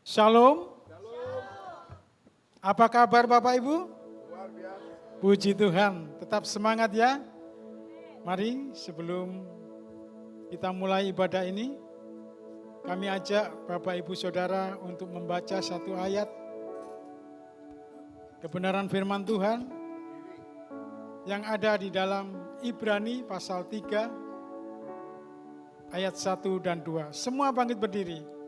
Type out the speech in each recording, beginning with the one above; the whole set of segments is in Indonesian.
Shalom. Apa kabar Bapak Ibu? Puji Tuhan, tetap semangat ya. Mari sebelum kita mulai ibadah ini, kami ajak Bapak Ibu Saudara untuk membaca satu ayat kebenaran firman Tuhan yang ada di dalam Ibrani pasal 3 ayat 1 dan 2. Semua bangkit berdiri.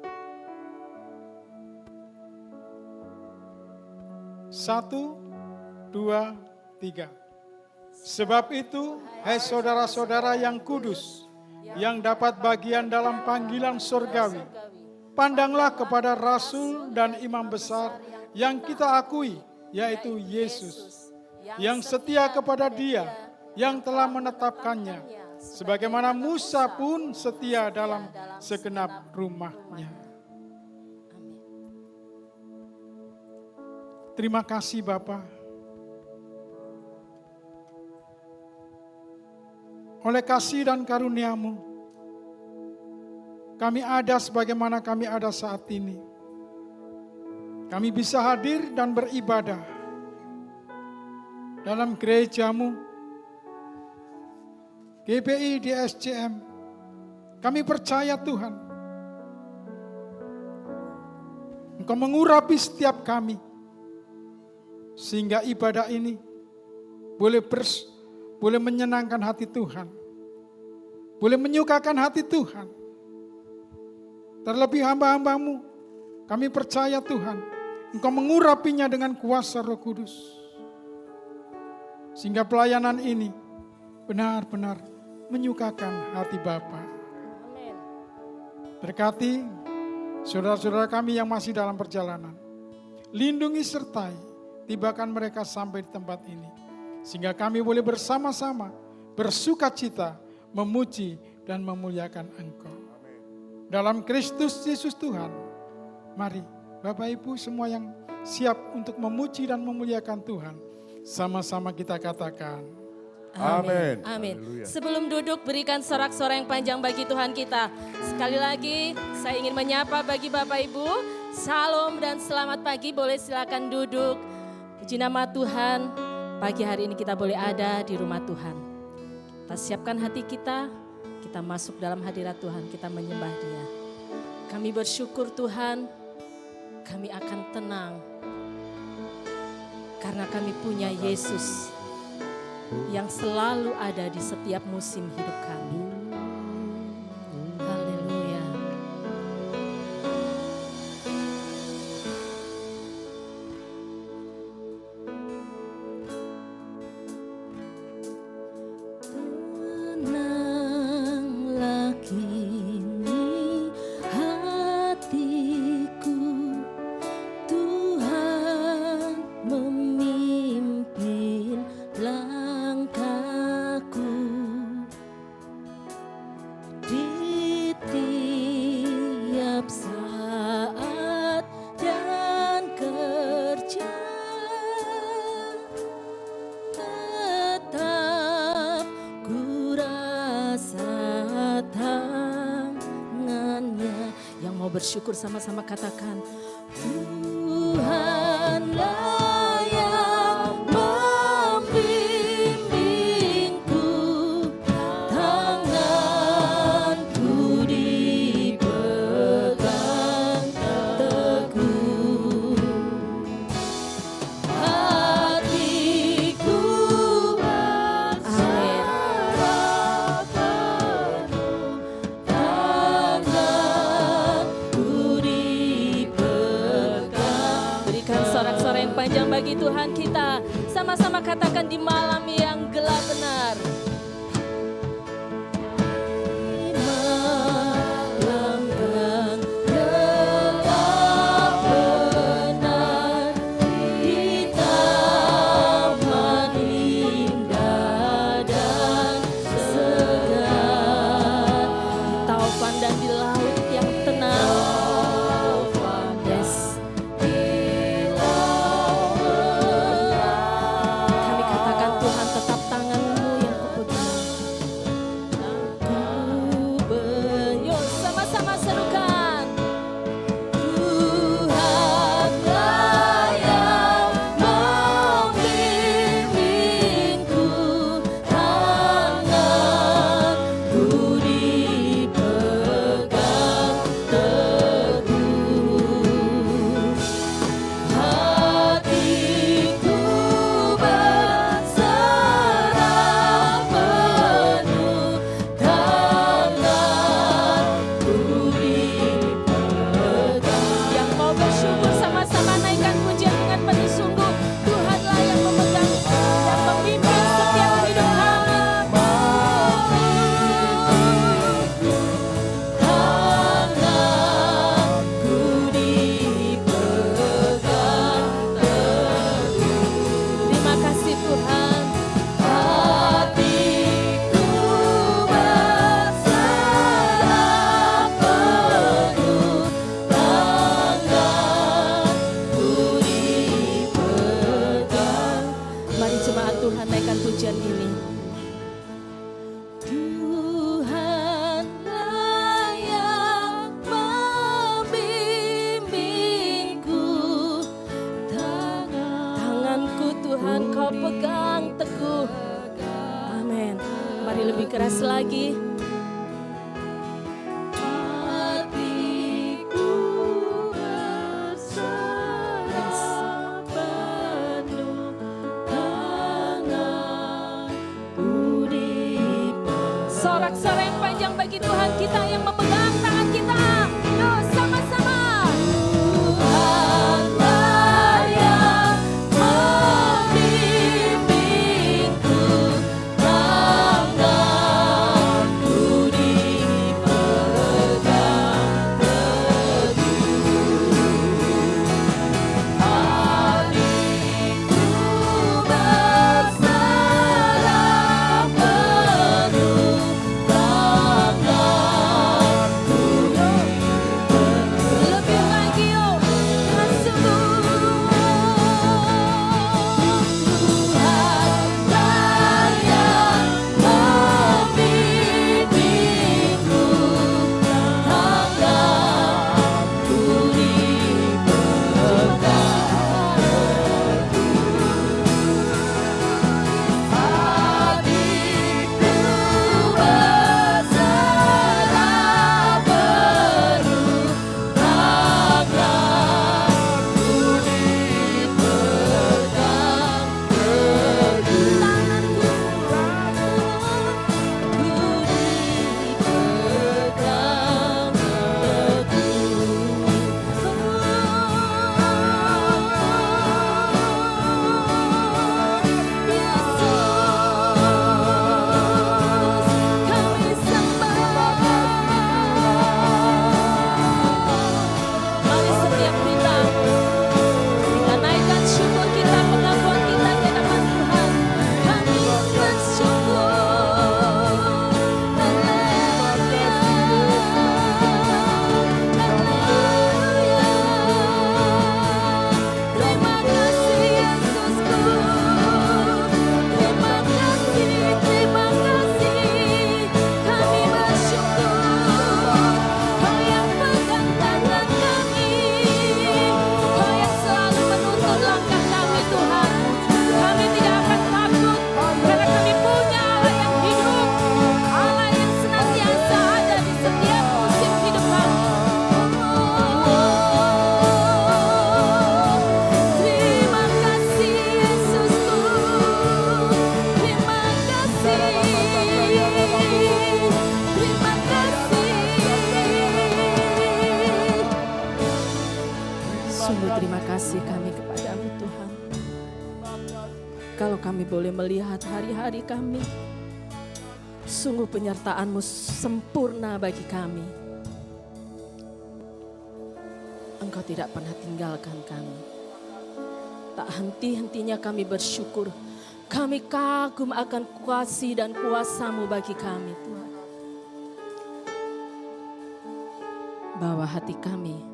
1, 2, 3. Sebab itu, hai saudara-saudara yang kudus, yang dapat bagian dalam panggilan surgawi, pandanglah kepada Rasul dan Imam besar yang kita akui, yaitu Yesus, yang setia kepada Dia yang telah menetapkannya, sebagaimana Musa pun setia dalam segenap rumahnya. Terima kasih Bapa. Oleh kasih dan karunia-Mu, kami ada sebagaimana kami ada saat ini. Kami bisa hadir dan beribadah dalam gereja-Mu, GBI di SCM. Kami percaya Tuhan, Engkau mengurapi setiap kami, sehingga ibadah ini boleh menyenangkan hati Tuhan, boleh menyukakan hati Tuhan. Terlebih hamba-hamba-Mu, kami percaya Tuhan, Engkau mengurapinya dengan kuasa Roh Kudus, sehingga pelayanan ini benar-benar menyukakan hati Bapa. Berkati saudara-saudara kami yang masih dalam perjalanan, lindungi sertai, tibakan mereka sampai di tempat ini, sehingga kami boleh bersama-sama bersuka cita, memuji dan memuliakan Engkau. Dalam Kristus Yesus Tuhan, mari Bapak Ibu semua yang siap untuk memuji dan memuliakan Tuhan, sama-sama kita katakan Amin. Amin. Sebelum duduk, berikan sorak-sorai yang panjang bagi Tuhan kita. Sekali lagi saya ingin menyapa bagi Bapak Ibu, Salam dan selamat pagi. Boleh silakan duduk. Puji nama Tuhan, pagi hari ini kita boleh ada di rumah Tuhan. Kita siapkan hati kita masuk dalam hadirat Tuhan, kita menyembah Dia. Kami bersyukur Tuhan, kami akan tenang karena kami punya Yesus yang selalu ada di setiap musim hidup kami. Haleluya. Tenanglah kini hatiku, Tuhan memimpin langkahku di tiap saat dan kerja, tetap ku rasa tangannya. Yang mau bersyukur sama-sama katakan, Tuhanlah yang membimbingku, tanganku dipegang teguh, hatiku berserah penuh, tanganku dipegang. Berikan sorak-sorai yang panjang bagi Tuhan kita. Sama-sama katakan di malam yang gelap benar. Di malam yang gelap benar, di taman indah dan segar, di taufan dan di laut yang tenang. Yes. Kami katakan Tuhan tetap keras lagi. Sorak-sorai yang panjang bagi Tuhan kita yang memegang tangan kita. Yuk sama-sama. Tuhanlah yang membimbingku, tanganku dipegang teguh. Hatiku berserah penuh. Lebih lagi yuk, Tuhanlah yang membimbingku, tanganku dipegang teguh. Hatiku berserah penuh, tanganku dipegang teguh. Mari setiap kita naikkan syukur kita, pengakuan kita di hadapan Tuhan. Kami bersyukur. Haleluya. Haleluya. Terima kasih Yesusku. Terima kasih, terima kasih. Kami bersyukur. Kau yang pegang tangan kami. Kau yang selalu menuntun langkah kami Tuhan. Kami tidak akan takut karena kami punya Allah yang hidup. Allah yang senantiasa ada di setiap musim hidup kami. Terima kasih Yesusku. Terima kasih. Terima kasih. Sungguh terima kasih kami kepadamu Tuhan. Kalau kami boleh melihat hari-hari kami, sungguh penyertaan-Mu sempurna bagi kami. Engkau tidak pernah tinggalkan kami. Tak henti-hentinya kami bersyukur. Kami kagum akan kuasa dan kuasa-Mu bagi kami Tuhan. Bawa hati kami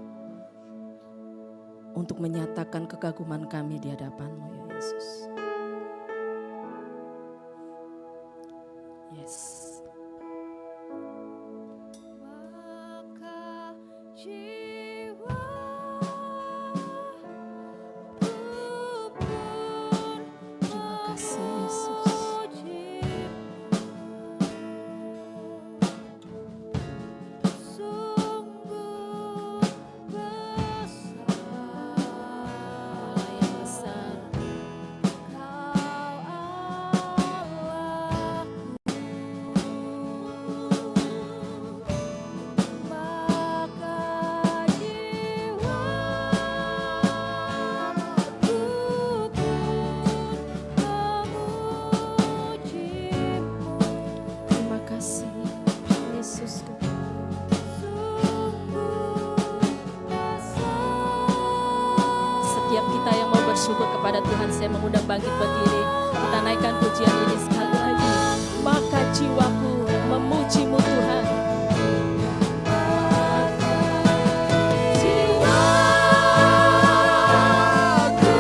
untuk menyatakan kekaguman kami di hadapan-Mu ya Yesus. Yes. Maka jiwaku pun terima kasih Yesus. Sungguh besar Allah yang besar. Terima kasih Yesus. Setiap kita yang mau bersyukur kepada Tuhan, saya mengundang bangkit berdiri. Kita naikkan pujian ini sekali lagi. Maka jiwaku memuji-Mu Tuhan. Kau Allahku.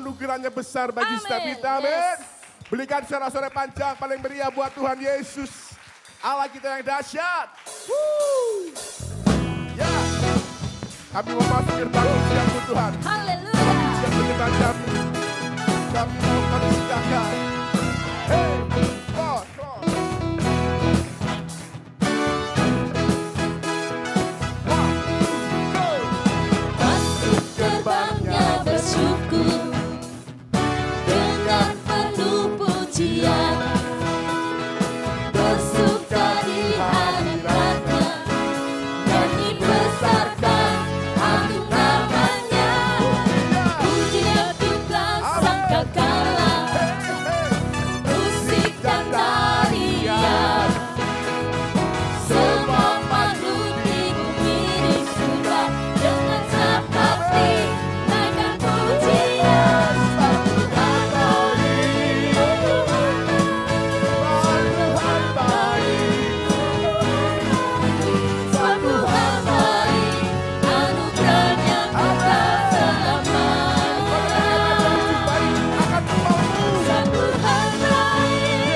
anugerahnya besar bagi Amin. setiap kita. Amin. Yes. Berikan sorak-sorai panjang paling meriah buat Tuhan Yesus. Allah kita yang dahsyat. Woo. Ya. Kami memasuki gerbang ujianmu Tuhan. Haleluya. Siap menyembah kami. Kami mempersilakan. Hey, God, God. Masuk gerbangnya bersyukur dengan penuh pujian, bersuka di hadiratnya, nyanyi besarkan agung namanya. Pujian kita sangkakala, musik dan tarian, semua makhluk di bumi di surga dengan seperti naikkan pujian. Sebab Tuhan baik, anugerahnya kekal selamanya. Sebab Tuhan baik,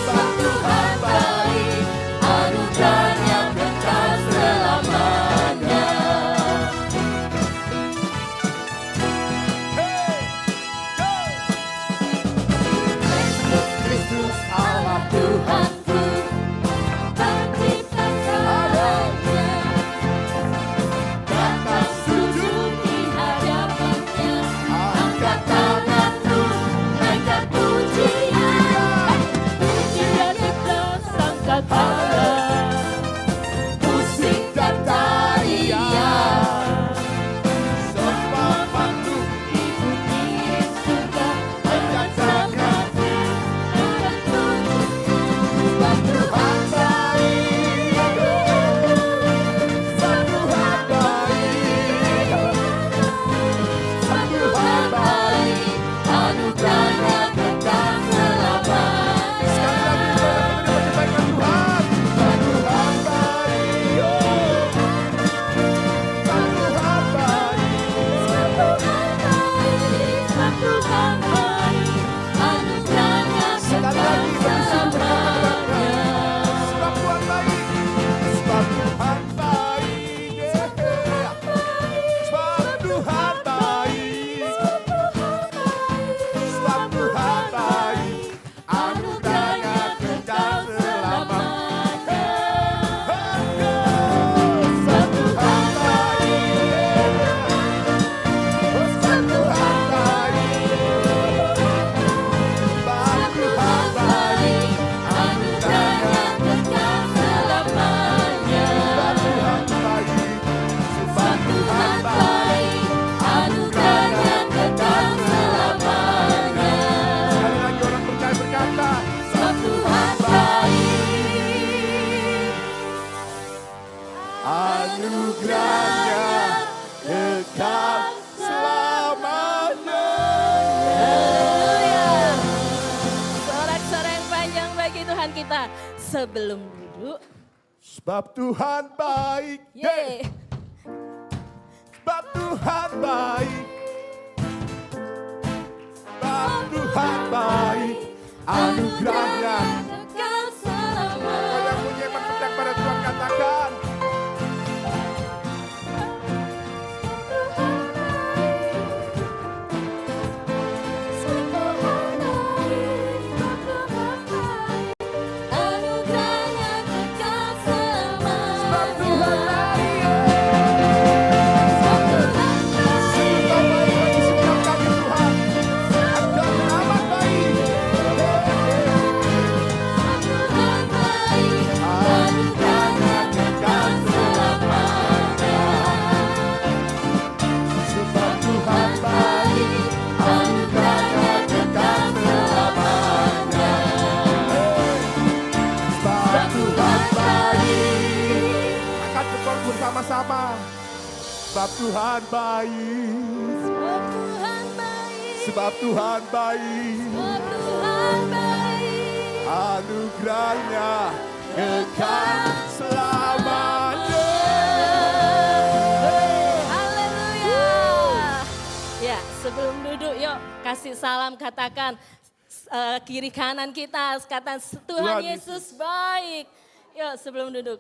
sebab Tuhan baik, anugerahnya kekal selamanya. Kristus Allah Tuhanku, pencipta semuanya, datang sujud di hadapannya, angkat tanganmu, naikkan pujian, pujian itu sangkakala, musik dan tarian, semua makhluk di bumi surga akan seperti naikkan pujian. Sebab Tuhan baik, sebab Tuhan baik, sebab Tuhan baik, anugerahnya kekal selamanya. Sekali lagi kita menyembahkan Tuhan. Sebab Tuhan baik. Sebab Tuhan baik. Sebab Tuhan baik, anugerahnya Sekali kekal lagi bersyukur selamanya. Sebab Tuhan baik. Sebab Tuhan baik. Sebab Tuhan baik. Sebab Tuhan baik. Anugerahnya kekal selamanya. Sebab Tuhan baik. Sebab Tuhan baik. Sebab Tuhan baik. Anugerahnya kekal selamanya. Sebab Tuhan baik. Sebab Tuhan baik, anugerahnya kekal selamanya. Sekali lagi orang percaya berkata, Sebab Tuhan baik, anugerahnya kekal selamanya. haleluya. Sorak-sorai yang panjang bagi Tuhan kita. Sebelum duduk, Sebab Tuhan baik. yeay. Sebab Tuhan baik. Sebab Tuhan baik. Anugerahnya. Kekal Kau selamanya. yang punya iman percaya pada Tuhan katakan. Anugerahnya kekal selamanya. Sebab Tuhan baik. Sebab Tuhan Engkau baik bagi setiap kami Tuhan. Engkau amat baik. Sebab Tuhan baik. Sebab Tuhan baik. Sebab Tuhan baik. Sebab Tuhan baik. Anugerahnya kekal selamanya. Ya, sebelum duduk yuk kasih salam, katakan kiri kanan kita, katakan Tuhan Tuhan Yesus baik. Yuk sebelum duduk.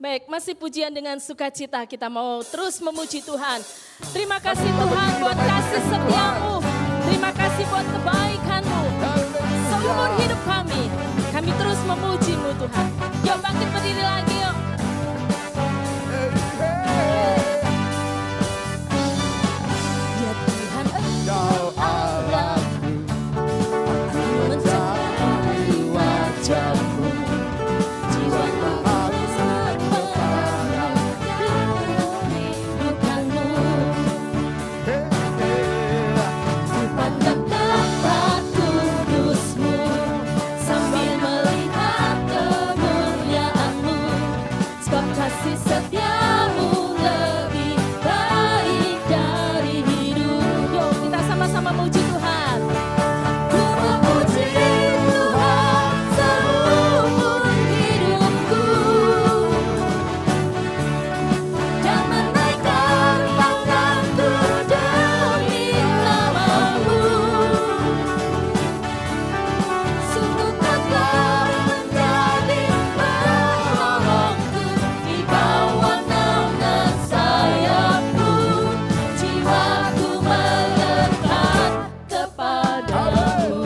Baik, masih pujian dengan sukacita kita mau terus memuji Tuhan. Terima kasih Tuhan buat kasih setiamu. Terima kasih buat kebaikan-Mu. Seumur hidup kami terus memuji-Mu Tuhan. Yuk bangkit berdiri lagi yuk. Ya Tuhan Engkau Allahku, aku mencari wajah-Mu. Jiwaku harus berharap rindukan-Mu. Ku pandang tempat kudus-Mu, sambil melihat kemuliaan-Mu. Sebab kasih setia-Mu lebih baik dari hidup. Yuk kita sama-sama muji Tuhan. Ku memuji Tuhan seumur hidupku, dan menaikkan tanganku demi nama-Mu. Sungguh Kau telah menjadi penolongku, di bawah naungan sayap-Mu jiwaku melekat kepadamu.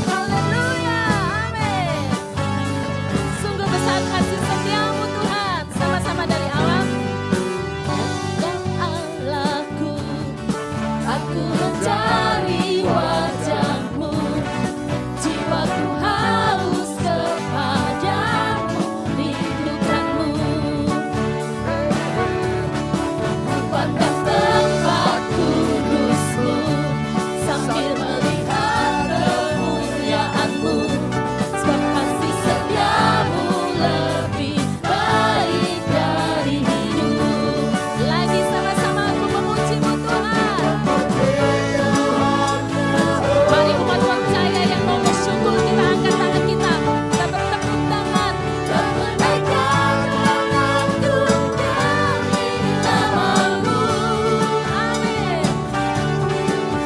Haleluya, amin. Sungguh besar kasih setia-Mu Tuhan, sama-sama dari alam. Ya Allahku, aku mencari wajah-Mu. Jiwaku haus kepadamu, rindukan-Mu. Pandang tempat kudus-Mu, sambil melihat kemuliaan-Mu. Sebab kasih setia-Mu lebih baik dari hidup. Lagi sama-sama aku memuji-Mu Tuhan. Mari umat percaya yang mau bersyukur, kita angkat tangan kita bertepuk tangan dan menaikkan tanganku demi nama-Mu. Amin.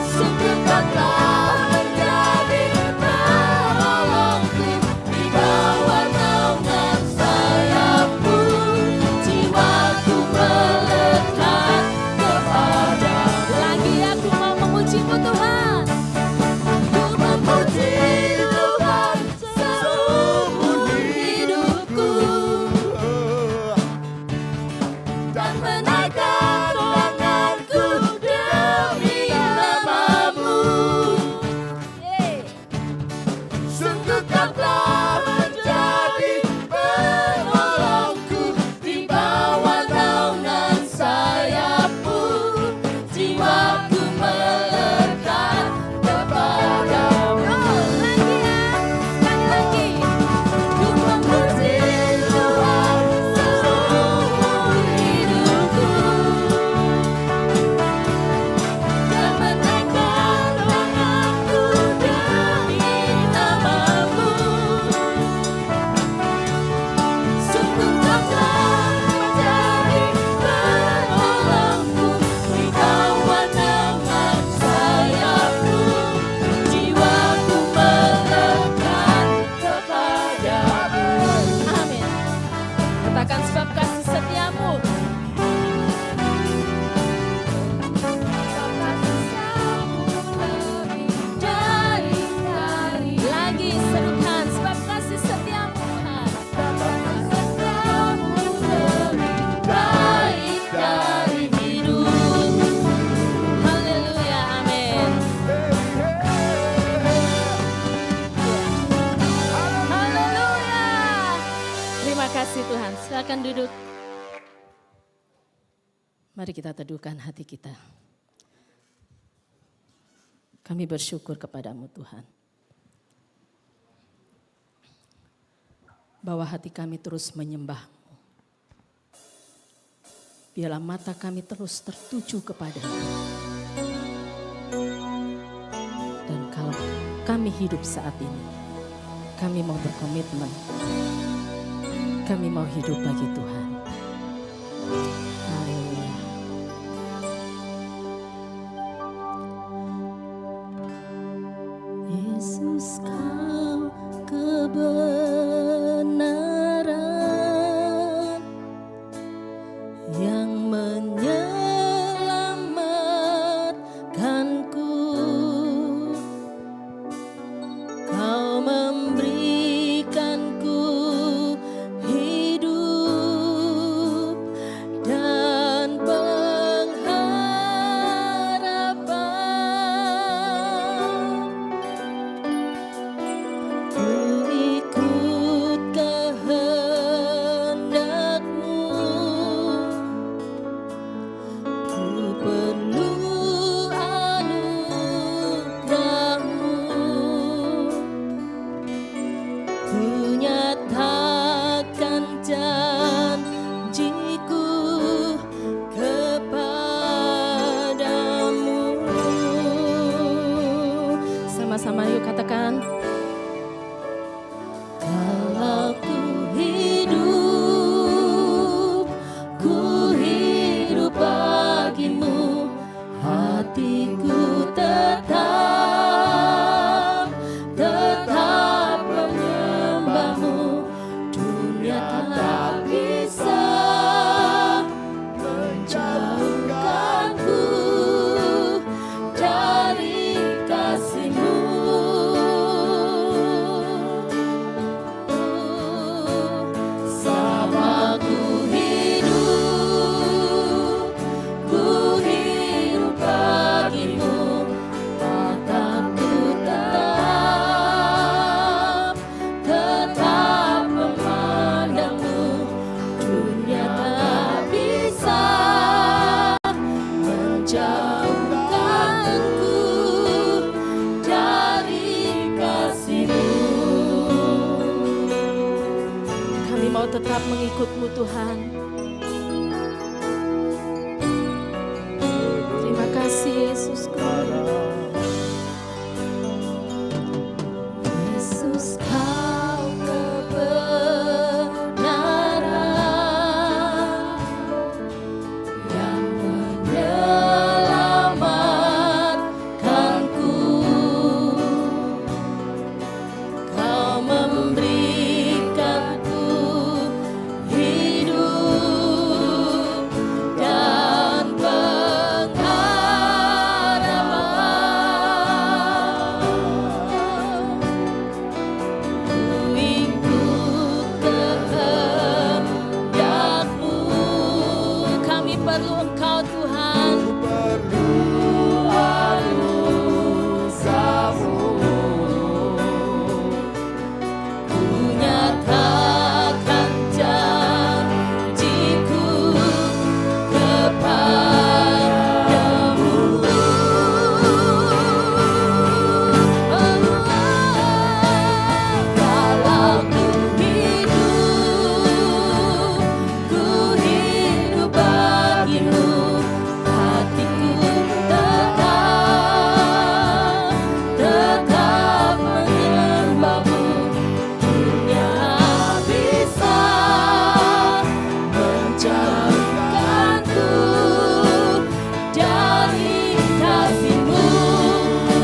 Sungguh Kau telah menjadi penolongku, di bawah naungan sayap-Mu jiwaku melekat kepadamu. Lagi aku mau memuji-Mu Tuhan. Ku memuji Tuhan seumur hidupku, dan menaikkan tanganku demi nama-Mu. Sungguh Kau telah menjadi penolongku, di bawah naungan sayap-Mu jiwaku melekat kepadamu. Lagi ya, sekali lagi. Ku memuji Tuhan seumur hidupku, dan menaikkan tanganku demi nama-Mu. Sungguh Kau telah menjadi penolongku, di bawah naungan sayap-Mu jiwaku melekat kepadamu. Amin. Katakan sebab kasih setiamu. Lagi serukan sebab kasih setiamu Tuhan. Lebih baik dari hidup. Haleluya, amin. Haleluya. Terima kasih Tuhan. Silakan duduk. Mari kita teduhkan hati kita. Kami bersyukur kepadamu Tuhan. Bahwa hati kami terus menyembah-Mu. Biarlah mata kami terus tertuju kepadamu. Dan kalau kami hidup saat ini, kami mau berkomitmen. Kami mau hidup bagi Tuhan. Haleluya. tetap mengikut-Mu Tuhan. Terima kasih Yesusku. Yesus Kau kebenaran yang menyelamatkanku. Kau memberikanku hidup dan pengharapan. Ku ikut kehendak-Mu. Kami perlu Engkau Tuhan. Ku nyatakan janjiku kepadamu. Walau ku hidup bagimu, hatiku tetap menyembah-Mu. Dunia bisa menjauhkanku dari kasih-Mu.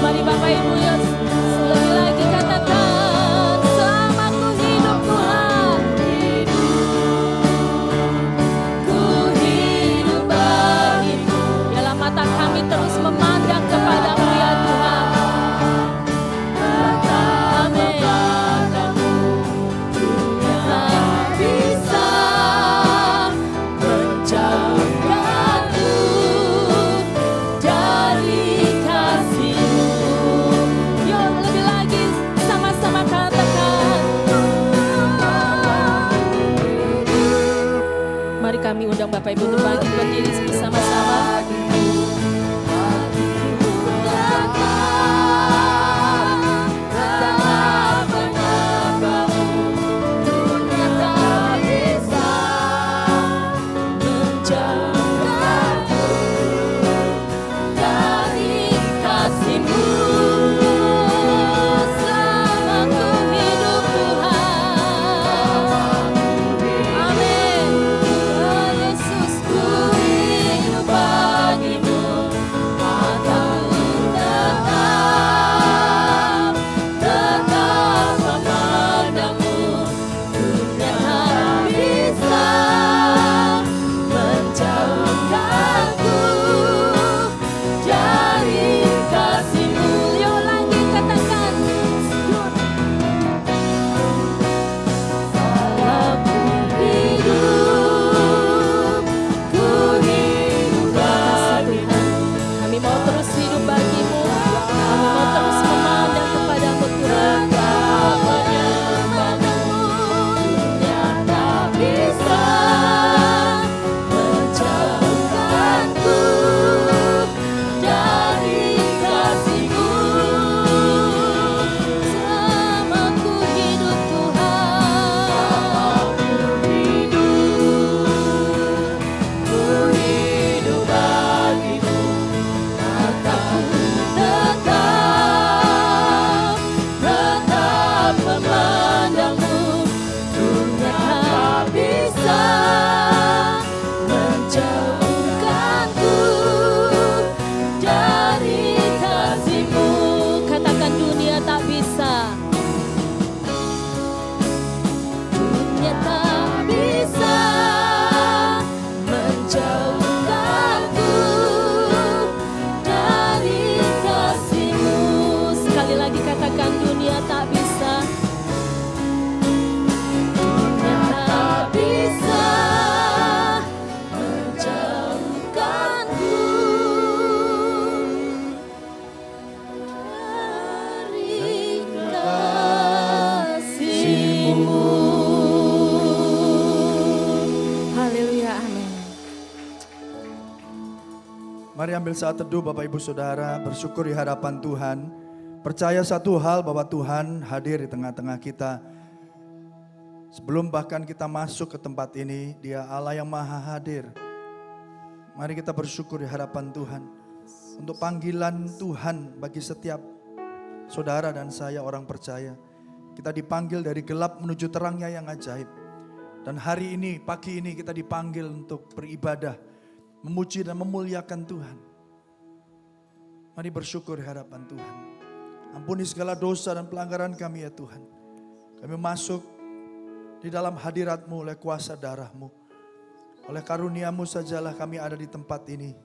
Mari Bapak Ibu ya, sekali lagi katakan, selama ku hidup Tuhan, ku hidup bagimu. Biarlah mata kami terus memandang kepadamu ya Tuhan. Amin. Tak bisa menjauhkanku dari kasih-Mu. Yuk lebih lagi sama-sama katakan. Mari kami undang Bapak Ibu untuk bangkit berdiri bersama-sama. Tetap menyembah-Mu. Dunia tak bisa menjauhkanku dari kasih-Mu. Selama ku hidup Tuhan. Amin. Oh Yesus, ku hidup bagimu. Mataku tetap memandang-Mu. Dunia tak bisa menjauhkanku dari kasih-Mu. Yuk lagi katakan. Aku hidup bagimu. Kami mau terus hidup bagimu. Kami mau terus memandang kepadamu Tuhan. Dunia tak bisa menjauhkanku dari kasih-Mu. Selama ku hidup Tuhan. Ku hidup bagimu. Mataku tetap memandang-Mu. Dunia tak bisa menjauhkanku dari kasih-Mu. Katakan, dunia tak bisa. Dunia tak bisa menjauhkanku dari kasih-Mu. Sekali lagi katakan, dunia tak bisa. Dunia tak bisa menjauhkanku dari kasih-Mu. Haleluya, amin. Mari ambil saat teduh Bapak Ibu Saudara, bersyukur di hadapan Tuhan. Percaya satu hal bahwa Tuhan hadir di tengah-tengah kita. Sebelum bahkan kita masuk ke tempat ini, Dia Allah yang maha hadir. Mari kita bersyukur di hadapan Tuhan. Untuk panggilan Tuhan bagi setiap saudara dan saya orang percaya. Kita dipanggil dari gelap menuju terangnya yang ajaib. Dan hari ini, pagi ini kita dipanggil untuk beribadah, memuji dan memuliakan Tuhan. Mari bersyukur di hadapan Tuhan. Ampuni segala dosa dan pelanggaran kami ya Tuhan. Kami masuk di dalam hadirat-Mu oleh kuasa darah-Mu. Oleh karunia-Mu sajalah kami ada di tempat ini.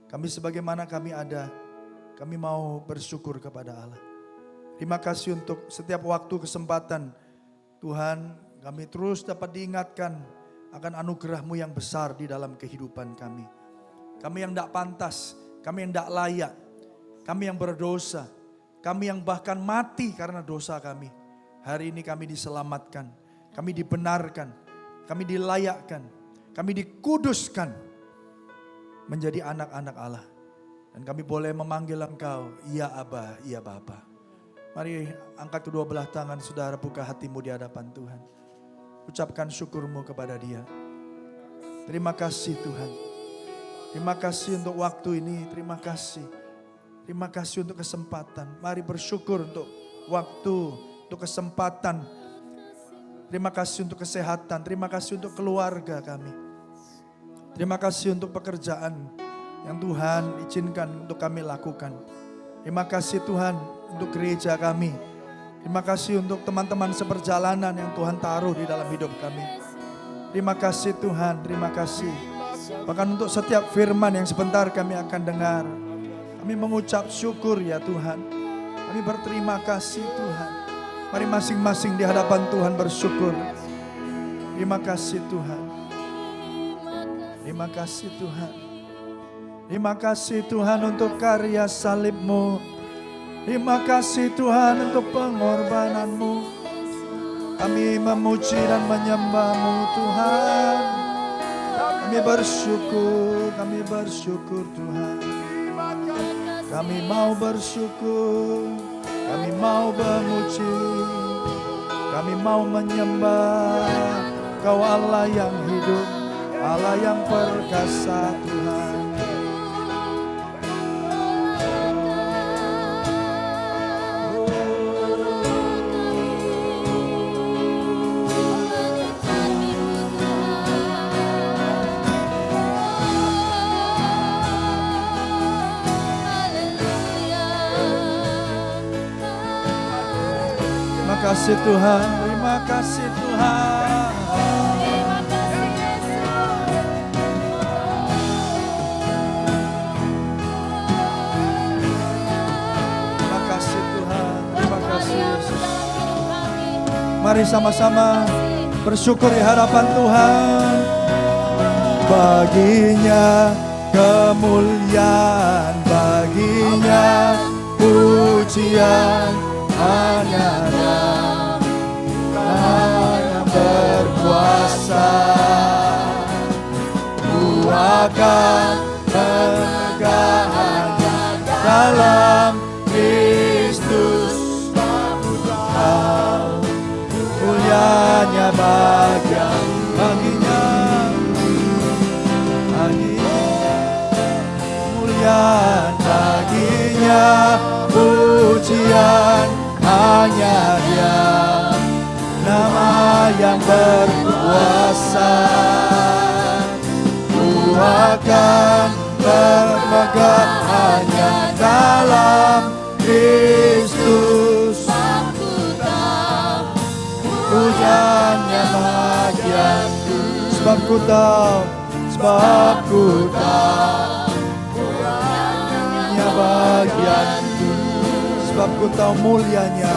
Kami sebagaimana kami ada, kami mau bersyukur kepada Allah. Terima kasih untuk setiap waktu kesempatan Tuhan, kami terus dapat diingatkan akan anugerah-Mu yang besar di dalam kehidupan kami. Kami yang tidak pantas, kami yang tidak layak, kami yang berdosa, kami yang bahkan mati karena dosa kami. Hari ini kami diselamatkan, kami dibenarkan, kami dilayakkan, kami dikuduskan menjadi anak-anak Allah. Dan kami boleh memanggil Engkau, ya Aba, ya Bapa. Mari angkat kedua belah tangan saudara, buka hatimu di hadapan Tuhan. Ucapkan syukur-Mu kepada Dia. Terima kasih Tuhan. Terima kasih untuk waktu ini, terima kasih. Terima kasih untuk kesempatan. Mari bersyukur untuk waktu, untuk kesempatan. Terima kasih untuk kesehatan, terima kasih untuk keluarga kami. Terima kasih untuk pekerjaan yang Tuhan izinkan untuk kami lakukan. Terima kasih Tuhan untuk gereja kami. Terima kasih untuk teman-teman seperjalanan yang Tuhan taruh di dalam hidup kami. Terima kasih Tuhan, terima kasih. Bahkan untuk setiap firman yang sebentar kami akan dengar. Kami mengucap syukur ya Tuhan. Kami berterima kasih Tuhan. Mari masing-masing di hadapan Tuhan bersyukur. Terima kasih Tuhan. Terima kasih Tuhan. Terima kasih Tuhan untuk karya salib-Mu. Terima kasih Tuhan untuk pengorbanan-Mu. Kami memuji dan menyembah-Mu Tuhan. Kami bersyukur Tuhan. Kami mau bersyukur, kami mau memuji, kami mau menyembah Kau Allah yang hidup, Allah yang perkasa Tuhan. Terima kasih Tuhan, terima kasih Tuhan. Terima kasih Tuhan, terima kasih Yesus. Mari sama-sama bersyukur di hadapan Tuhan. Baginya kemuliaan, baginya pujian, hanya yang berkuasa. Ku akan menegakannya dalam Kristus. Mulianya baginya, kemuliaan baginya, pujian hanya Dia, nama yang berkuasa. Ku akan bermegah hanya dalam Kristus. Pujiannya bagianku, sebab ku tahu, pujiannya bagianku, sebab ku tahu mulianya.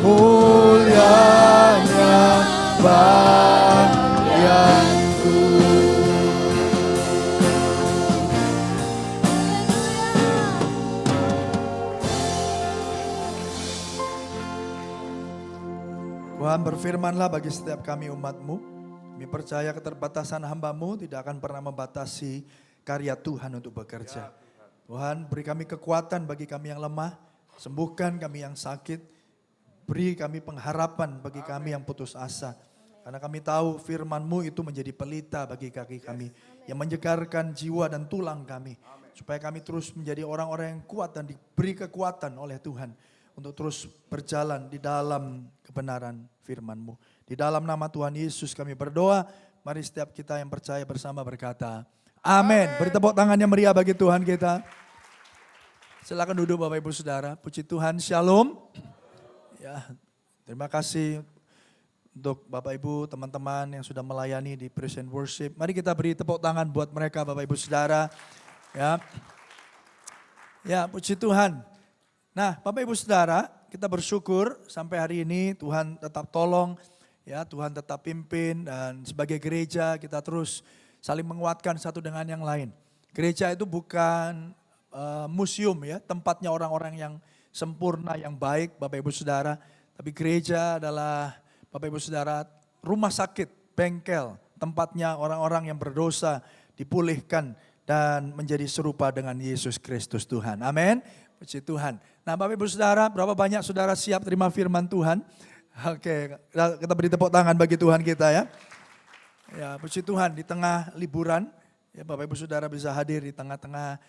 Mulianya bagianku. Tuhan berfirmanlah bagi setiap kami umat-Mu. Kami percaya keterbatasan hamba-Mu tidak akan pernah membatasi karya Tuhan untuk bekerja. Tuhan beri kami kekuatan bagi kami yang lemah. Sembuhkan kami yang sakit. beri kami pengharapan bagi kami yang putus asa. Karena kami tahu firman-Mu itu menjadi pelita bagi kaki kami. Yang menyegarkan jiwa dan tulang kami. Supaya kami terus menjadi orang-orang yang kuat dan diberi kekuatan oleh Tuhan. Untuk terus berjalan di dalam kebenaran firman-Mu. Di dalam nama Tuhan Yesus kami berdoa. Mari setiap kita yang percaya bersama berkata, amin. Beri tepuk tangan yang meriah bagi Tuhan kita. Silakan duduk Bapak Ibu Saudara. Puji Tuhan, shalom. Ya, terima kasih untuk Bapak Ibu, teman-teman yang sudah melayani di Praise and Worship. Mari kita beri tepuk tangan buat mereka Bapak Ibu Saudara. Ya, puji Tuhan. Nah, Bapak Ibu Saudara, kita bersyukur sampai hari ini Tuhan tetap tolong, ya Tuhan tetap pimpin, dan sebagai gereja kita terus saling menguatkan satu dengan yang lain. Gereja itu bukan museum ya, tempatnya orang-orang yang sempurna, yang baik Bapak Ibu Saudara. Tapi gereja adalah Bapak Ibu Saudara, rumah sakit, bengkel, tempatnya orang-orang yang berdosa dipulihkan dan menjadi serupa dengan Yesus Kristus Tuhan. Amin. Puji Tuhan. Nah Bapak Ibu Saudara, berapa banyak saudara siap terima firman Tuhan? Oke, kita beri tepuk tangan bagi Tuhan kita ya. Ya, puji Tuhan, di tengah liburan, ya Bapak Ibu Saudara bisa hadir di tengah-tengah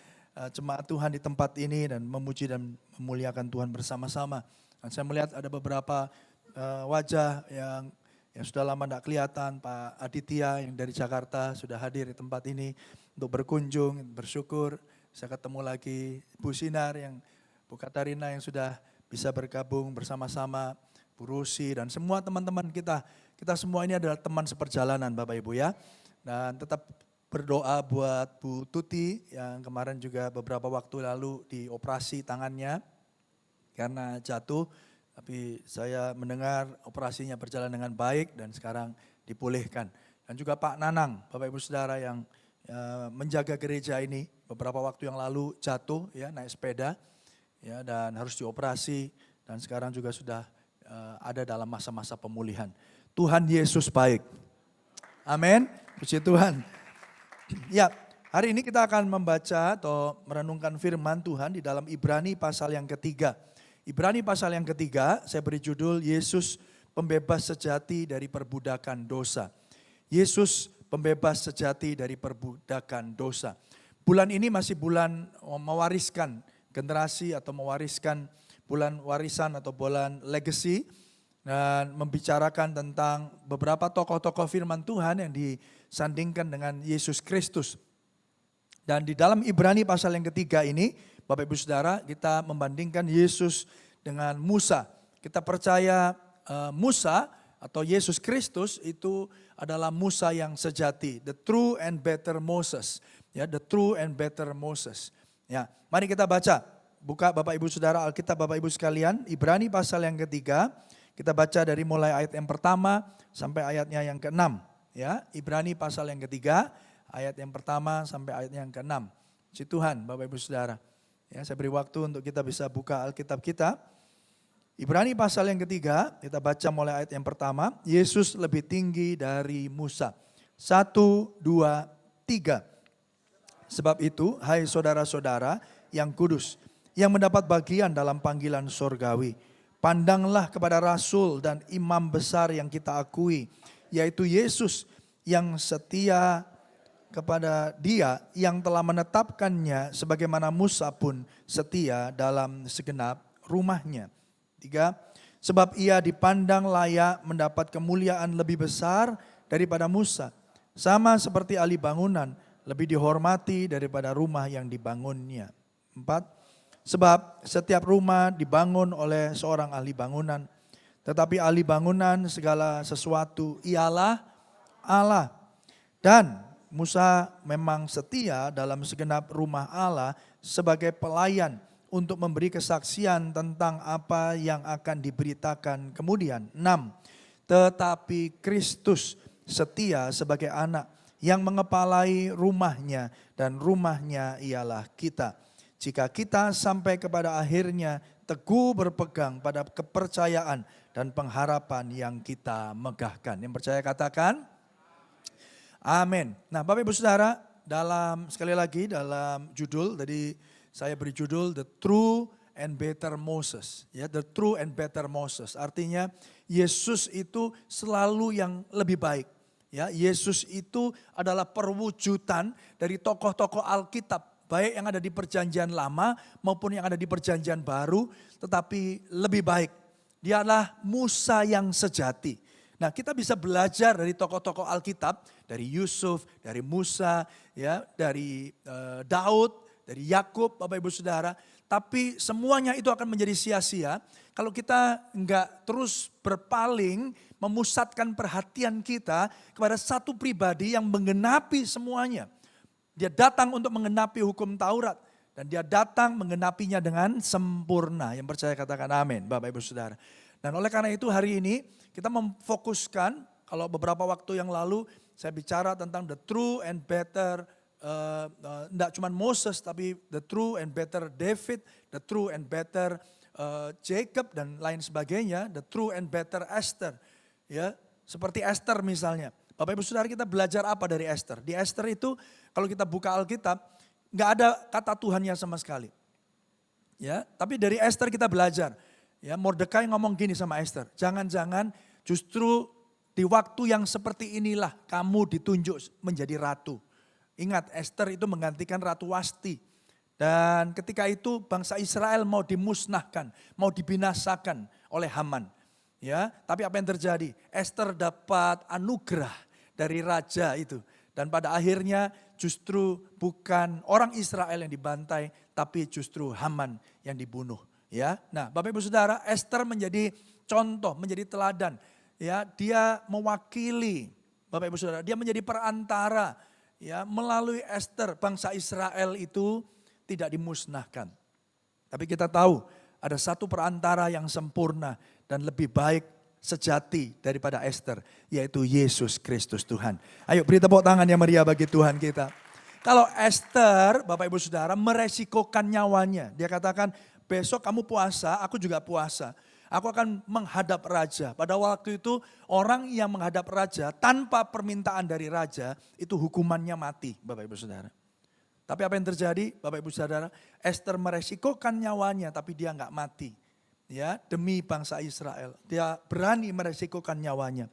jemaat Tuhan di tempat ini dan memuji dan memuliakan Tuhan bersama-sama. Dan saya melihat ada beberapa wajah yang sudah lama tidak kelihatan. Pak Aditya yang dari Jakarta sudah hadir di tempat ini untuk berkunjung, bersyukur. Saya ketemu lagi Bu Sinar, Bu Katarina yang sudah bisa bergabung bersama-sama, Bu Rusi dan semua teman-teman kita. Kita semua ini adalah teman seperjalanan Bapak Ibu ya. Dan tetap berdoa buat Bu Tuti yang kemarin juga beberapa waktu lalu dioperasi tangannya karena jatuh. Tapi saya mendengar operasinya berjalan dengan baik dan sekarang dipulihkan. Dan juga Pak Nanang, Bapak Ibu Saudara yang menjaga gereja ini beberapa waktu yang lalu jatuh ya naik sepeda ya dan harus dioperasi dan sekarang juga sudah ada dalam masa-masa pemulihan. Tuhan Yesus baik. Amin. Puji Tuhan. Ya, hari ini kita akan membaca atau merenungkan firman Tuhan di dalam Ibrani pasal yang ketiga. Ibrani pasal yang ketiga, saya beri judul Yesus pembebas sejati dari perbudakan dosa. Yesus pembebas sejati dari perbudakan dosa. Bulan ini masih bulan mewariskan generasi atau mewariskan bulan warisan atau bulan legacy. Dan membicarakan tentang beberapa tokoh-tokoh firman Tuhan yang disandingkan dengan Yesus Kristus. Dan di dalam Ibrani pasal yang ketiga ini, Bapak Ibu Saudara, kita membandingkan Yesus dengan Musa. Kita percaya Musa atau Yesus Kristus itu adalah Musa yang sejati, the true and better Moses. Ya, the true and better Moses. Ya, mari kita baca. Buka Bapak Ibu Saudara Alkitab Bapak Ibu sekalian, Ibrani pasal yang ketiga. Kita baca dari mulai ayat yang pertama sampai ayatnya yang ke-6. Ya, Ibrani pasal yang ketiga, ayat yang pertama sampai ayat yang ke-6. Puji Tuhan Bapak Ibu Saudara. Ya, saya beri waktu untuk kita bisa buka Alkitab kita. Ibrani pasal yang ketiga, kita baca mulai ayat yang pertama. Yesus lebih tinggi dari Musa. 1, 2, 3. Sebab itu, hai saudara-saudara yang kudus, yang mendapat bagian dalam panggilan sorgawi. Pandanglah kepada Rasul dan Imam besar yang kita akui, yaitu Yesus yang setia kepada Dia yang telah menetapkannya sebagaimana Musa pun setia dalam segenap rumahnya. 3. Sebab ia dipandang layak mendapat kemuliaan lebih besar daripada Musa, sama seperti ahli bangunan lebih dihormati daripada rumah yang dibangunnya. 4. Sebab setiap rumah dibangun oleh seorang ahli bangunan, tetapi ahli bangunan segala sesuatu ialah Allah. Dan Musa memang setia dalam segenap rumah Allah sebagai pelayan untuk memberi kesaksian tentang apa yang akan diberitakan kemudian. 6. Tetapi Kristus setia sebagai anak yang mengepalai rumahnya dan rumahnya ialah kita. Jika kita sampai kepada akhirnya teguh berpegang pada kepercayaan dan pengharapan yang kita megahkan. Yang percaya katakan amin. Nah Bapak Ibu Saudara, sekali lagi dalam judul, tadi saya beri judul The True and better Moses. Ya, the true and better Moses. Artinya Yesus itu selalu yang lebih baik. Ya, Yesus itu adalah perwujudan dari tokoh-tokoh Alkitab, baik yang ada di Perjanjian Lama maupun yang ada di Perjanjian Baru, tetapi lebih baik. Dia adalah Musa yang sejati. Nah, kita bisa belajar dari tokoh-tokoh Alkitab, dari Yusuf, dari Musa, ya, dari Daud, dari Yakub, Bapak Ibu Saudara. Tapi semuanya itu akan menjadi sia-sia kalau kita enggak terus berpaling, memusatkan perhatian kita kepada satu pribadi yang menggenapi semuanya. Dia datang untuk menggenapi hukum Taurat. Dan dia datang menggenapinya dengan sempurna. Yang percaya katakan amin, Bapak Ibu Saudara. Dan oleh karena itu hari ini kita memfokuskan, kalau beberapa waktu yang lalu saya bicara tentang the true and better, tidak cuma Moses tapi the true and better David, the true and better Jacob dan lain sebagainya, the true and better Esther. Ya, seperti Esther misalnya. Bapak Ibu Saudara, kita belajar apa dari Esther? Di Esther itu kalau kita buka Alkitab, nggak ada kata Tuhannya sama sekali. Ya, tapi dari Esther kita belajar. Ya, Mordekai ngomong gini sama Esther, jangan-jangan justru di waktu yang seperti inilah kamu ditunjuk menjadi ratu. Ingat, Esther itu menggantikan Ratu Wasti. Dan ketika itu bangsa Israel mau dimusnahkan, mau dibinasakan oleh Haman. Ya, tapi apa yang terjadi? Esther dapat anugerah dari raja itu. Dan pada akhirnya justru bukan orang Israel yang dibantai, tapi justru Haman yang dibunuh. Ya, nah Bapak Ibu Saudara, Esther menjadi contoh, menjadi teladan. Ya, dia mewakili, Bapak Ibu Saudara, dia menjadi perantara. Ya, melalui Esther bangsa Israel itu tidak dimusnahkan. Tapi kita tahu ada satu perantara yang sempurna dan lebih baik sejati daripada Esther, yaitu Yesus Kristus Tuhan. Ayo beri tepuk tangan yang meriah bagi Tuhan kita. Kalau Esther, Bapak Ibu Saudara, meresikokan nyawanya. Dia katakan, besok kamu puasa, aku juga puasa. Aku akan menghadap raja. Pada waktu itu orang yang menghadap raja tanpa permintaan dari raja itu hukumannya mati, Bapak Ibu Saudara. Tapi apa yang terjadi, Bapak Ibu Saudara? Esther meresikokan nyawanya tapi dia enggak mati. Ya, demi bangsa Israel. Dia berani meresikokan nyawanya.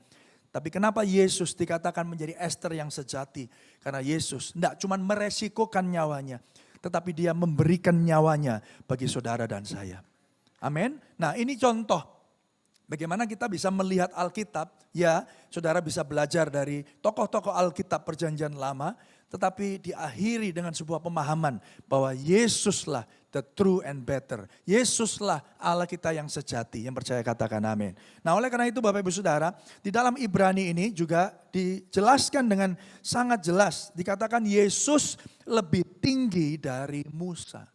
Tapi kenapa Yesus dikatakan menjadi Esther yang sejati? Karena Yesus enggak cuma meresikokan nyawanya, tetapi dia memberikan nyawanya bagi saudara dan saya. Amin. Nah, ini contoh bagaimana kita bisa melihat Alkitab. Ya, saudara bisa belajar dari tokoh-tokoh Alkitab Perjanjian Lama, tetapi diakhiri dengan sebuah pemahaman bahwa Yesuslah the true and better. Yesuslah Allah kita yang sejati. Yang percaya katakan amin. Nah, oleh karena itu Bapak Ibu Saudara, di dalam Ibrani ini juga dijelaskan dengan sangat jelas. Dikatakan Yesus lebih tinggi dari Musa.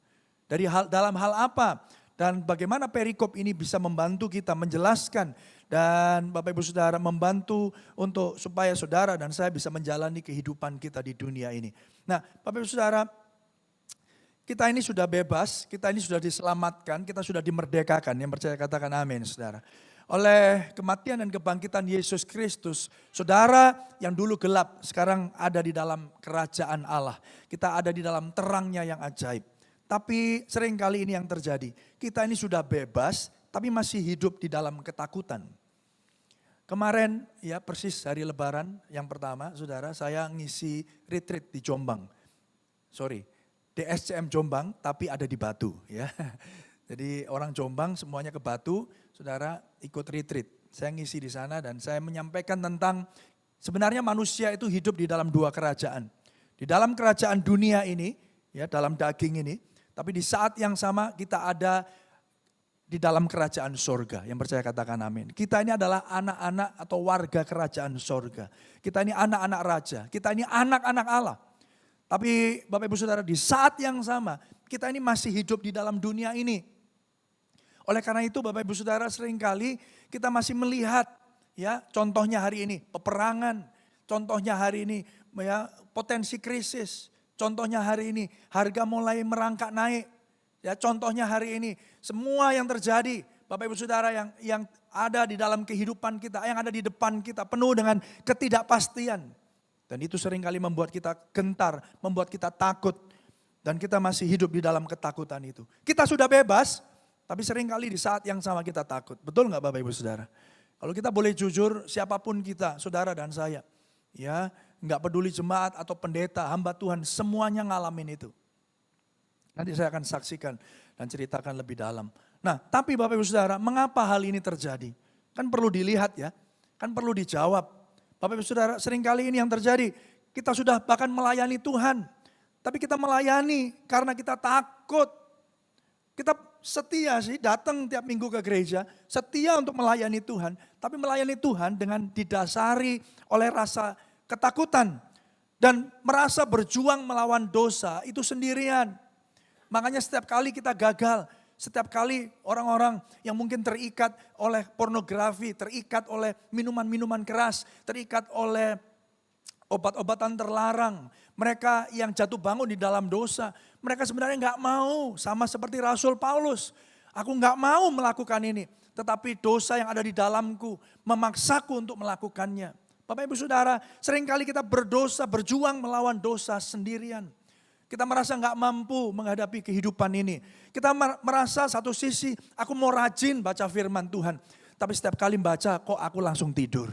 Dalam hal apa? Dan bagaimana perikop ini bisa membantu kita menjelaskan dan Bapak Ibu Saudara membantu untuk supaya saudara dan saya bisa menjalani kehidupan kita di dunia ini. Nah, Bapak Ibu Saudara, kita ini sudah bebas, kita ini sudah diselamatkan, kita sudah dimerdekakan. Yang percaya katakan amin, saudara. Oleh kematian dan kebangkitan Yesus Kristus, saudara yang dulu gelap sekarang ada di dalam kerajaan Allah. Kita ada di dalam terangnya yang ajaib. Tapi seringkali ini yang terjadi. Kita ini sudah bebas, tapi masih hidup di dalam ketakutan. Kemarin ya persis hari Lebaran yang pertama, saudara, saya ngisi retreat di Jombang. Di SCM Jombang, tapi ada di Batu. Ya. Jadi orang Jombang semuanya ke Batu, saudara ikut retreat. Saya ngisi di sana dan saya menyampaikan tentang sebenarnya manusia itu hidup di dalam dua kerajaan. Di dalam kerajaan dunia ini, ya dalam daging ini, tapi di saat yang sama kita ada di dalam kerajaan sorga. Yang percaya katakan amin. Kita ini adalah anak-anak atau warga kerajaan sorga. Kita ini anak-anak raja. Kita ini anak-anak Allah. Tapi Bapak Ibu Saudara, di saat yang sama kita ini masih hidup di dalam dunia ini. Oleh karena itu Bapak Ibu Saudara, seringkali kita masih melihat ya contohnya hari ini peperangan. Contohnya hari ini ya potensi krisis. Contohnya hari ini harga mulai merangkak naik. Ya contohnya hari ini semua yang terjadi Bapak Ibu Saudara yang ada di dalam kehidupan kita, yang ada di depan kita penuh dengan ketidakpastian. Dan itu seringkali membuat kita gentar, membuat kita takut. Dan kita masih hidup di dalam ketakutan itu. Kita sudah bebas, Tapi seringkali di saat yang sama kita takut. Betul nggak Bapak Ibu Saudara? Kalau kita boleh jujur, siapapun kita, saudara dan saya, ya nggak peduli jemaat atau pendeta, hamba Tuhan, semuanya ngalamin itu. Nanti saya akan saksikan dan ceritakan lebih dalam. Nah, tapi Bapak Ibu Saudara, mengapa hal ini terjadi? Kan perlu dilihat ya, kan perlu dijawab. Bapak Ibu Saudara, seringkali ini yang terjadi, kita sudah bahkan melayani Tuhan, tapi kita melayani karena kita takut. Kita setia sih datang tiap minggu ke gereja, setia untuk melayani Tuhan, tapi melayani Tuhan dengan didasari oleh rasa ketakutan dan merasa berjuang melawan dosa itu sendirian. Makanya setiap kali kita gagal, setiap kali orang-orang yang mungkin terikat oleh pornografi, terikat oleh minuman-minuman keras, terikat oleh obat-obatan terlarang, mereka yang jatuh bangun di dalam dosa, mereka sebenarnya nggak mau, sama seperti Rasul Paulus. Aku nggak mau melakukan ini, tetapi dosa yang ada di dalamku memaksaku untuk melakukannya. Bapak Ibu Saudara, seringkali kita berdosa, berjuang melawan dosa sendirian. Kita merasa nggak mampu menghadapi kehidupan ini. Kita merasa satu sisi, aku mau rajin baca firman Tuhan, tapi setiap kali baca kok aku langsung tidur.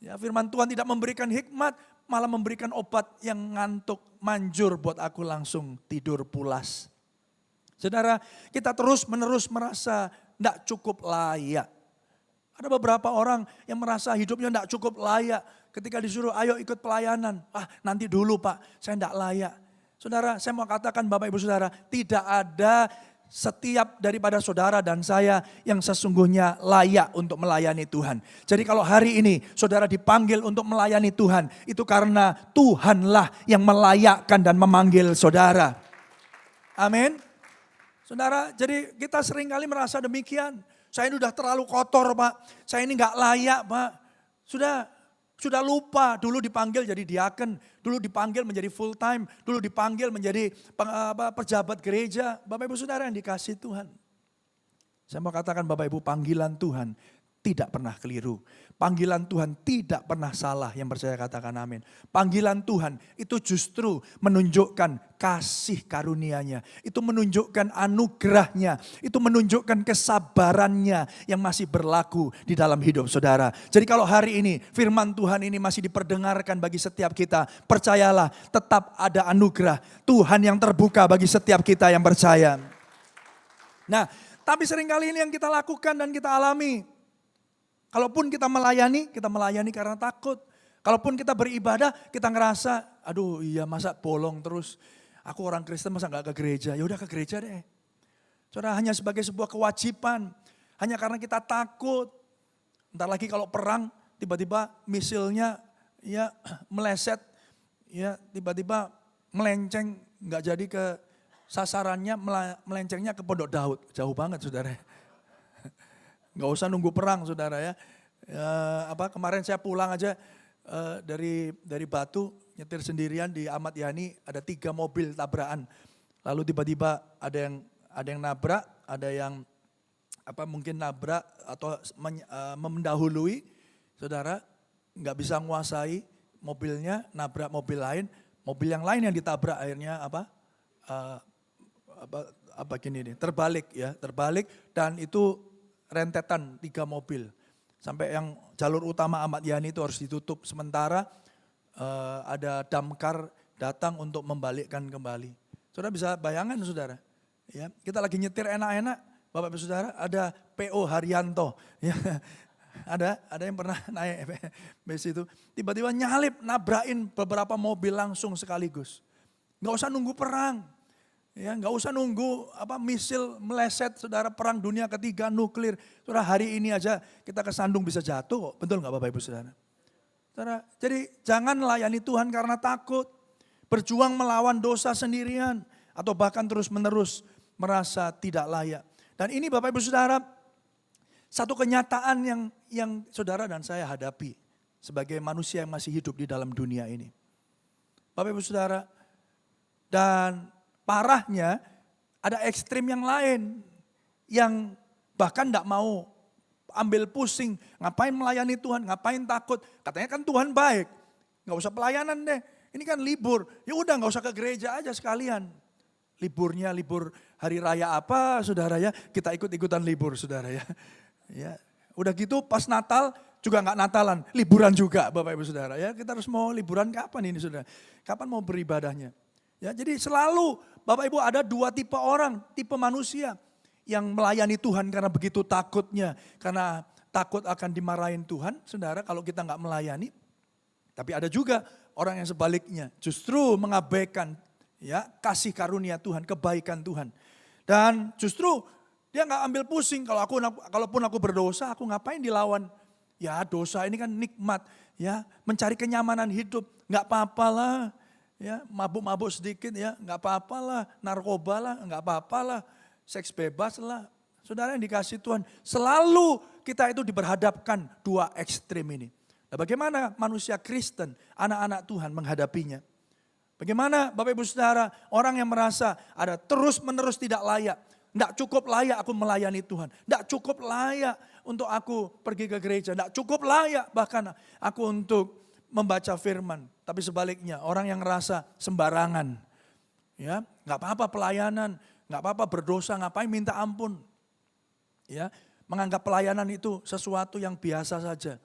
Ya, firman Tuhan tidak memberikan hikmat, malah memberikan obat yang ngantuk, manjur buat aku langsung tidur pulas. Saudara, kita terus menerus merasa tidak cukup layak. Ada beberapa orang yang merasa hidupnya tidak cukup layak. Ketika disuruh ayo ikut pelayanan, nanti dulu Pak, saya tidak layak. Saudara, saya mau katakan Bapak Ibu Saudara, tidak ada setiap daripada saudara dan saya yang sesungguhnya layak untuk melayani Tuhan. Jadi kalau hari ini saudara dipanggil untuk melayani Tuhan, itu karena Tuhanlah yang melayakkan dan memanggil saudara. Amin. Saudara, jadi kita seringkali merasa demikian. Saya ini udah terlalu kotor Pak, saya ini gak layak Pak. Sudah lupa, dulu dipanggil jadi diaken, dulu dipanggil menjadi full time, dulu dipanggil menjadi pejabat gereja. Bapak Ibu Saudara yang dikasihi Tuhan. Saya mau katakan Bapak Ibu, panggilan Tuhan tidak pernah keliru. Panggilan Tuhan tidak pernah salah, yang percaya katakan amin. Panggilan Tuhan itu justru menunjukkan kasih karunia-Nya. Itu menunjukkan anugerahnya, itu menunjukkan kesabarannya yang masih berlaku di dalam hidup saudara. Jadi kalau hari ini firman Tuhan ini masih diperdengarkan bagi setiap kita, percayalah tetap ada anugerah Tuhan yang terbuka bagi setiap kita yang percaya. Nah, tapi seringkali ini yang kita lakukan dan kita alami. Kalaupun kita melayani karena takut. Kalaupun kita beribadah, kita ngerasa, aduh iya masa bolong terus. Aku orang Kristen masa gak ke gereja, ya udah ke gereja deh. Saudara, hanya sebagai sebuah kewajiban, hanya karena kita takut. Ntar lagi kalau perang, tiba-tiba misilnya ya meleset, ya tiba-tiba melenceng, nggak jadi ke sasarannya, melencengnya ke Pondok Daud. Jauh banget saudara. Nggak usah nunggu perang saudara ya. Kemarin saya pulang aja dari Batu, nyetir sendirian di Ahmad Yani, ada 3 mobil tabrakan. Lalu tiba-tiba ada yang nabrak, ada yang mungkin nabrak atau mendahului, saudara nggak bisa menguasai mobilnya, nabrak mobil lain, mobil yang lain yang ditabrak akhirnya terbalik dan itu rentetan 3 mobil. Sampai yang jalur utama Ahmad Yani itu harus ditutup sementara, ada damkar datang untuk membalikkan kembali. Saudara bisa bayangkan saudara, ya kita lagi nyetir enak-enak, Bapak Ibu Saudara ada PO Haryanto, ya ada yang pernah naik bus itu, tiba-tiba nyalip nabrakin beberapa mobil langsung sekaligus. Nggak usah nunggu perang. Ya, nggak usah nunggu misil meleset, saudara, perang dunia ketiga nuklir. Saudara, hari ini aja kita kesandung bisa jatuh kok. Betul nggak Bapak Ibu Saudara? Saudara, jadi jangan melayani Tuhan karena takut. Berjuang melawan dosa sendirian. Atau bahkan terus menerus merasa tidak layak. Dan ini Bapak Ibu Saudara, satu kenyataan yang saudara dan saya hadapi. Sebagai manusia yang masih hidup di dalam dunia ini. Bapak Ibu Saudara, dan parahnya ada ekstrim yang lain yang bahkan tidak mau ambil pusing. Ngapain melayani Tuhan, ngapain takut. Katanya kan Tuhan baik, gak usah pelayanan deh. Ini kan libur, ya udah gak usah ke gereja aja sekalian. liburnya libur hari raya apa, saudara ya, kita ikut-ikutan libur, saudara ya. Ya, udah gitu pas Natal juga nggak Natalan, liburan juga Bapak Ibu Saudara ya. Kita harus mau liburan kapan ini saudara? Kapan mau beribadahnya? Ya, jadi selalu Bapak Ibu ada dua tipe orang, tipe manusia yang melayani Tuhan karena begitu takutnya, karena takut akan dimarahin Tuhan, saudara kalau kita nggak melayani. Tapi ada juga orang yang sebaliknya, justru mengabaikan ya kasih karunia Tuhan, kebaikan Tuhan. Dan justru dia nggak ambil pusing kalaupun aku berdosa, aku ngapain dilawan? Ya dosa ini kan nikmat, ya mencari kenyamanan hidup, nggak apa-apalah, ya mabuk-mabuk sedikit ya nggak apa-apalah, narkoba lah nggak apa-apalah, seks bebas lah. Saudara yang dikasih Tuhan, selalu kita itu diperhadapkan dua ekstrim ini. Nah, bagaimana manusia Kristen, anak-anak Tuhan menghadapinya? Bagaimana Bapak Ibu Saudara, orang yang merasa ada terus-menerus tidak layak, tidak cukup layak aku melayani Tuhan, tidak cukup layak untuk aku pergi ke gereja, tidak cukup layak bahkan aku untuk membaca firman. Tapi sebaliknya orang yang merasa sembarangan, ya nggak apa-apa pelayanan, nggak apa-apa berdosa, ngapain minta ampun. Ya, menganggap pelayanan itu sesuatu yang biasa saja.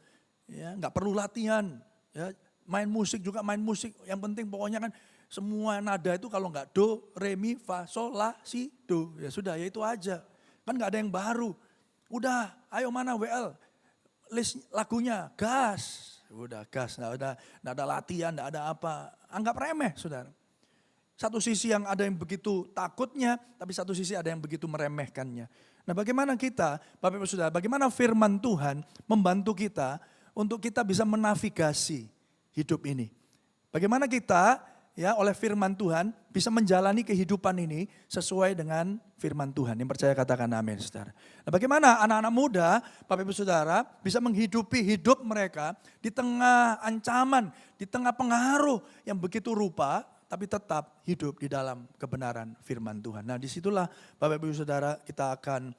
Ya, nggak perlu latihan. Ya, main musik juga main musik. Yang penting pokoknya kan semua nada itu kalau nggak do, re, mi, fa, sol, la, si, do. Ya sudah, ya itu aja. Kan nggak ada yang baru. Udah, ayo mana WL? List lagunya, gas. Udah gas, nggak ada latihan, nggak ada apa. Anggap remeh, saudara. Satu sisi yang ada yang begitu takutnya, tapi satu sisi ada yang begitu meremehkannya. Nah bagaimana kita, Bapak Ibu Saudara, bagaimana firman Tuhan membantu kita untuk kita bisa menavigasi hidup ini. Bagaimana kita ya oleh firman Tuhan bisa menjalani kehidupan ini sesuai dengan firman Tuhan. Yang percaya katakan amin saudara. Nah bagaimana anak-anak muda, Bapak Ibu Saudara bisa menghidupi hidup mereka di tengah ancaman, di tengah pengaruh yang begitu rupa, tapi tetap hidup di dalam kebenaran firman Tuhan. Nah disitulah Bapak Ibu Saudara kita akan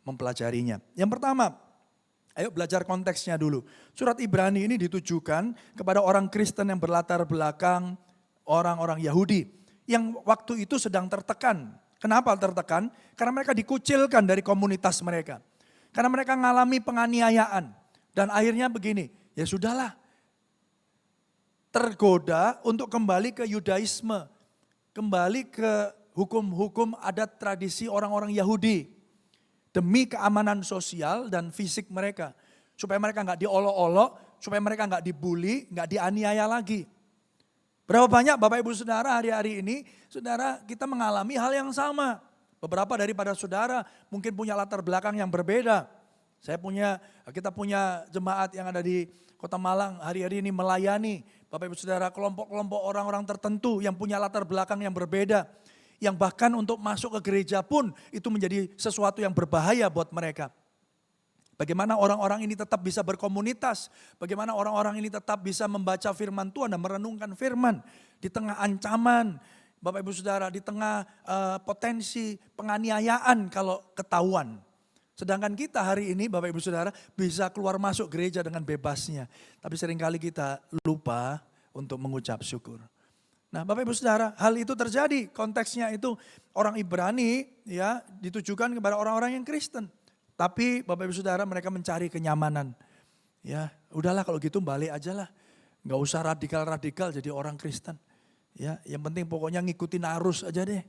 mempelajarinya. Yang pertama, ayo belajar konteksnya dulu. Surat Ibrani ini ditujukan kepada orang Kristen yang berlatar belakang orang-orang Yahudi. Yang waktu itu sedang tertekan. Kenapa tertekan? Karena mereka dikucilkan dari komunitas mereka. Karena mereka mengalami penganiayaan. Dan akhirnya begini, ya sudahlah. Tergoda untuk kembali ke Yudaisme, kembali ke hukum-hukum adat tradisi orang-orang Yahudi demi keamanan sosial dan fisik mereka, supaya mereka nggak diolok-olok, supaya mereka nggak dibully, nggak dianiaya lagi. Berapa banyak Bapak Ibu Saudara hari-hari ini, saudara kita mengalami hal yang sama. Beberapa daripada saudara mungkin punya latar belakang yang berbeda. Kita punya jemaat yang ada di Kota Malang hari-hari ini melayani Bapak Ibu Saudara kelompok-kelompok orang-orang tertentu yang punya latar belakang yang berbeda. Yang bahkan untuk masuk ke gereja pun itu menjadi sesuatu yang berbahaya buat mereka. Bagaimana orang-orang ini tetap bisa berkomunitas. Bagaimana orang-orang ini tetap bisa membaca firman Tuhan dan merenungkan firman. Di tengah ancaman Bapak Ibu Saudara, di tengah potensi penganiayaan kalau ketahuan. Sedangkan kita hari ini Bapak Ibu Saudara bisa keluar masuk gereja dengan bebasnya. Tapi seringkali kita lupa untuk mengucap syukur. Nah Bapak Ibu Saudara hal itu terjadi konteksnya itu orang Ibrani ya ditujukan kepada orang-orang yang Kristen. Tapi Bapak Ibu Saudara mereka mencari kenyamanan. Ya udahlah kalau gitu balik aja lah. Gak usah radikal-radikal jadi orang Kristen. Ya yang penting pokoknya ngikutin arus aja deh.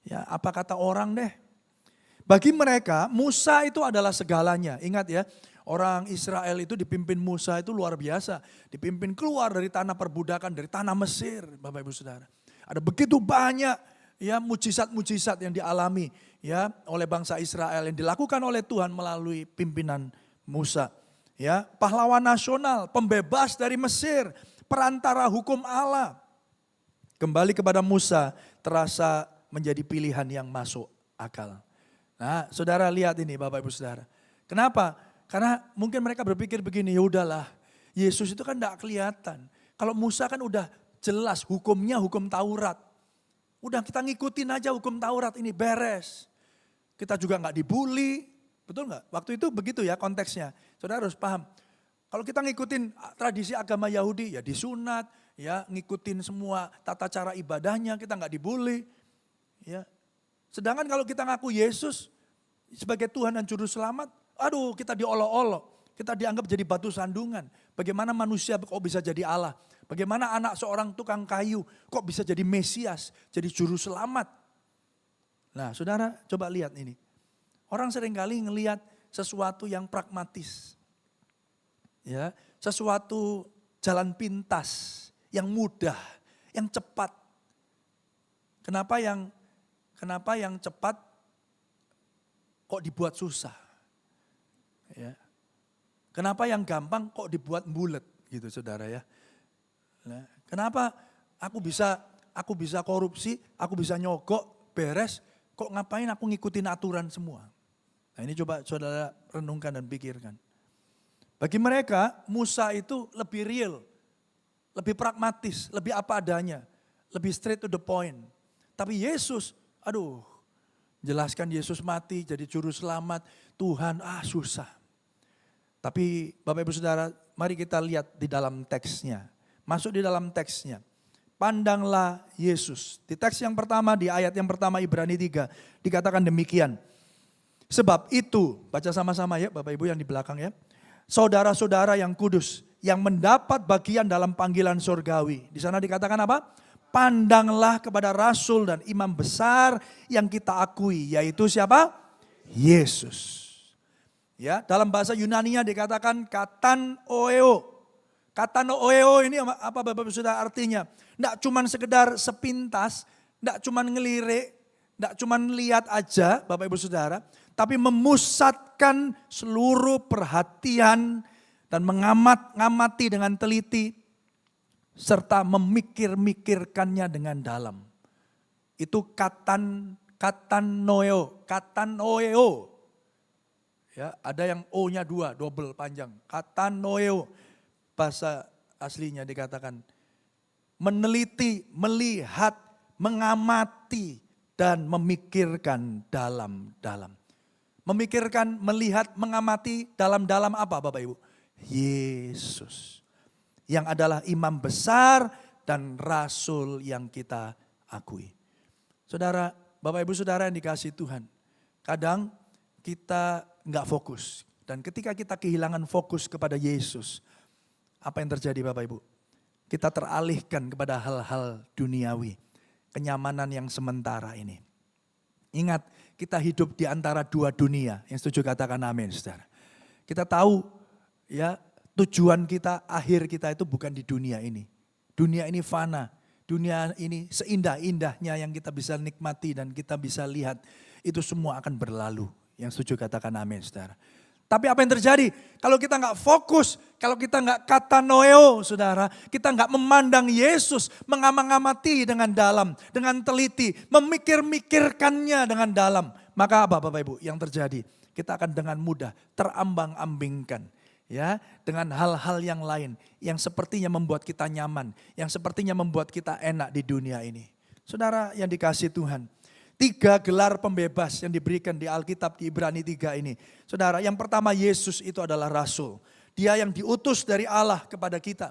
Ya apa kata orang deh. Bagi mereka Musa itu adalah segalanya. Ingat ya, orang Israel itu dipimpin Musa itu luar biasa. Dipimpin keluar dari tanah perbudakan, dari tanah Mesir, Bapak Ibu Saudara. Ada begitu banyak ya mujizat-mujizat yang dialami ya oleh bangsa Israel yang dilakukan oleh Tuhan melalui pimpinan Musa. Ya, pahlawan nasional, pembebas dari Mesir, perantara hukum Allah. Kembali kepada Musa terasa menjadi pilihan yang masuk akal. Nah, saudara lihat ini Bapak Ibu Saudara. Kenapa? Karena mungkin mereka berpikir begini, ya udahlah, Yesus itu kan enggak kelihatan. Kalau Musa kan udah jelas hukumnya hukum Taurat. Udah kita ngikutin aja hukum Taurat ini beres. Kita juga enggak dibully, betul enggak? Waktu itu begitu ya konteksnya. Saudara harus paham. Kalau kita ngikutin tradisi agama Yahudi, ya disunat, ya ngikutin semua tata cara ibadahnya, kita enggak dibully. Ya. Sedangkan kalau kita ngaku Yesus sebagai Tuhan dan Juru Selamat, aduh kita diolok-olok, kita dianggap jadi batu sandungan. Bagaimana manusia kok bisa jadi Allah? Bagaimana anak seorang tukang kayu kok bisa jadi Mesias, jadi Juru Selamat? Nah saudara coba lihat ini. Orang seringkali ngelihat sesuatu yang pragmatis. Ya, sesuatu jalan pintas, yang mudah, yang cepat. Kenapa yang cepat kok dibuat susah? Ya. Kenapa yang gampang kok dibuat bulet gitu saudara ya? Nah, kenapa aku bisa korupsi, aku bisa nyogok, beres, kok ngapain aku ngikutin aturan semua? Nah ini coba saudara renungkan dan pikirkan. Bagi mereka Musa itu lebih real, lebih pragmatis, lebih apa adanya, lebih straight to the point. Tapi Yesus, aduh, jelaskan Yesus mati jadi juru selamat, Tuhan susah. Tapi Bapak Ibu Saudara, mari kita lihat di dalam teksnya. Masuk di dalam teksnya. Pandanglah Yesus. Di teks yang pertama, di ayat yang pertama Ibrani 3, dikatakan demikian. Sebab itu, baca sama-sama ya Bapak Ibu yang di belakang ya. Saudara-saudara yang kudus, yang mendapat bagian dalam panggilan surgawi. Di sana dikatakan apa? Pandanglah kepada rasul dan imam besar yang kita akui, yaitu siapa? Yesus. Ya, dalam bahasa Yunani-nya dikatakan katan oeo. Katan oeo ini apa Bapak Ibu Saudara artinya? Enggak cuman sekedar sepintas, enggak cuman ngelirik, enggak cuman lihat aja Bapak Ibu Saudara, tapi memusatkan seluruh perhatian dan mengamati dengan teliti serta memikir-mikirkannya dengan dalam. Itu katanoeo. Ya, ada yang O-nya 2, double panjang. Katanoeo. Bahasa aslinya dikatakan meneliti, melihat, mengamati dan memikirkan dalam-dalam. Memikirkan, melihat, mengamati dalam-dalam apa Bapak Ibu? Yesus. Yang adalah imam besar dan rasul yang kita akui. Saudara, Bapak Ibu Saudara yang dikasihi Tuhan. Kadang kita enggak fokus. Dan ketika kita kehilangan fokus kepada Yesus, apa yang terjadi Bapak Ibu? Kita teralihkan kepada hal-hal duniawi. Kenyamanan yang sementara ini. Ingat, kita hidup di antara dua dunia. Yang setuju katakan amin, saudara. Kita tahu ya tujuan kita, akhir kita itu bukan di dunia ini. Dunia ini fana. Dunia ini seindah-indahnya yang kita bisa nikmati dan kita bisa lihat. Itu semua akan berlalu. Yang setuju katakan amin, saudara. Tapi apa yang terjadi? Kalau kita nggak fokus, kalau kita nggak katanoeo, saudara, kita nggak memandang Yesus, mengamati dengan dalam, dengan teliti, memikir-mikirkannya dengan dalam. Maka apa Bapak Ibu yang terjadi? Kita akan dengan mudah terambang-ambingkan. Ya, dengan hal-hal yang lain yang sepertinya membuat kita nyaman, yang sepertinya membuat kita enak di dunia ini. Saudara yang dikasihi Tuhan, 3 gelar pembebas yang diberikan di Alkitab di Ibrani 3 ini. Saudara, yang pertama Yesus itu adalah rasul. Dia yang diutus dari Allah kepada kita.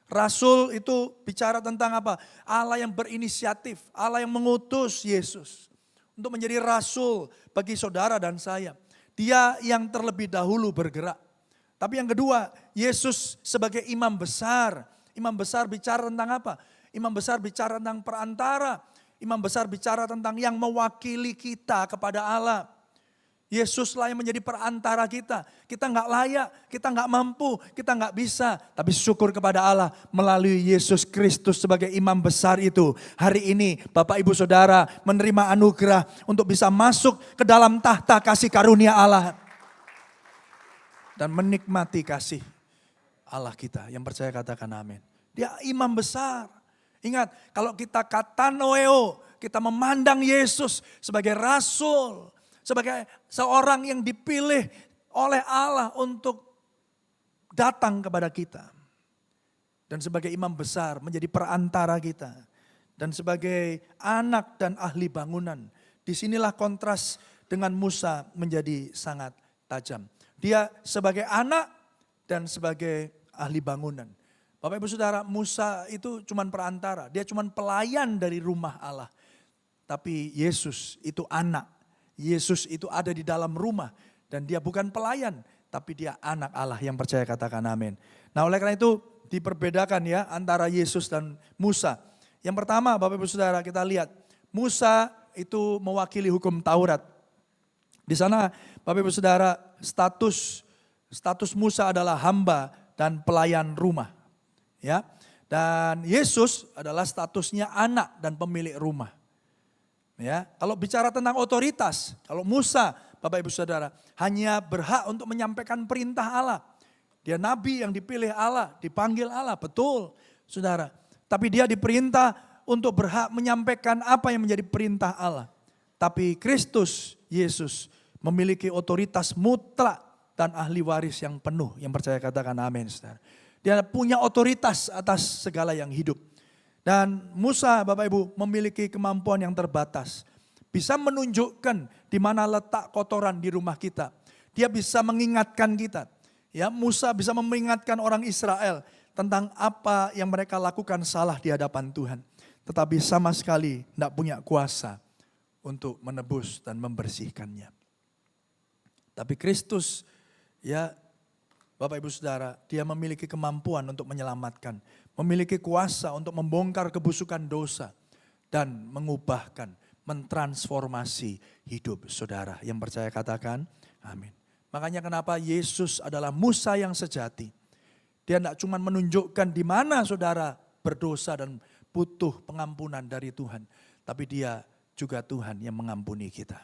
Rasul itu bicara tentang apa? Allah yang berinisiatif, Allah yang mengutus Yesus untuk menjadi rasul bagi saudara dan saya. Dia yang terlebih dahulu bergerak. Tapi yang kedua, Yesus sebagai imam besar. Imam besar bicara tentang apa? Imam besar bicara tentang perantara. Imam besar bicara tentang yang mewakili kita kepada Allah. Yesuslah yang menjadi perantara kita. Kita nggak layak, kita nggak mampu, kita nggak bisa. Tapi syukur kepada Allah melalui Yesus Kristus sebagai imam besar itu. Hari ini Bapak Ibu Saudara menerima anugerah untuk bisa masuk ke dalam tahta kasih karunia Allah. Dan menikmati kasih Allah kita. Yang percaya katakan amin. Dia imam besar. Ingat, kalau kita katanoeo, kita memandang Yesus sebagai rasul, sebagai seorang yang dipilih oleh Allah untuk datang kepada kita. Dan sebagai imam besar menjadi perantara kita. Dan sebagai anak dan ahli bangunan. Disinilah kontras dengan Musa menjadi sangat tajam. Dia sebagai anak dan sebagai ahli bangunan. Bapak Ibu Saudara, Musa itu cuma perantara, dia cuma pelayan dari rumah Allah. Tapi Yesus itu anak. Yesus itu ada di dalam rumah. Dan dia bukan pelayan, tapi dia anak Allah. Yang percaya katakan amin. Nah oleh karena itu diperbedakan ya antara Yesus dan Musa. Yang pertama Bapak Ibu Saudara kita lihat. Musa itu mewakili hukum Taurat. Di sana Bapak Ibu Saudara status Musa adalah hamba dan pelayan rumah. Ya. Dan Yesus adalah statusnya anak dan pemilik rumah. Ya, kalau bicara tentang otoritas, kalau Musa, Bapak Ibu Saudara, hanya berhak untuk menyampaikan perintah Allah. Dia nabi yang dipilih Allah, dipanggil Allah, betul Saudara. Tapi dia diperintah untuk berhak menyampaikan apa yang menjadi perintah Allah. Tapi Kristus, Yesus, memiliki otoritas mutlak dan ahli waris yang penuh. Yang percaya katakan amin Saudara. Dia punya otoritas atas segala yang hidup. Dan Musa Bapak Ibu memiliki kemampuan yang terbatas. Bisa menunjukkan di mana letak kotoran di rumah kita. Dia bisa mengingatkan kita. Ya, Musa bisa mengingatkan orang Israel tentang apa yang mereka lakukan salah di hadapan Tuhan. Tetapi sama sekali tidak punya kuasa untuk menebus dan membersihkannya. Tapi Kristus ya Bapak Ibu Saudara, dia memiliki kemampuan untuk menyelamatkan. Memiliki kuasa untuk membongkar kebusukan dosa. Dan mengubahkan, mentransformasi hidup saudara. Yang percaya katakan amin. Makanya kenapa Yesus adalah Musa yang sejati. Dia tidak cuma menunjukkan di mana saudara berdosa dan butuh pengampunan dari Tuhan. Tapi dia juga Tuhan yang mengampuni kita.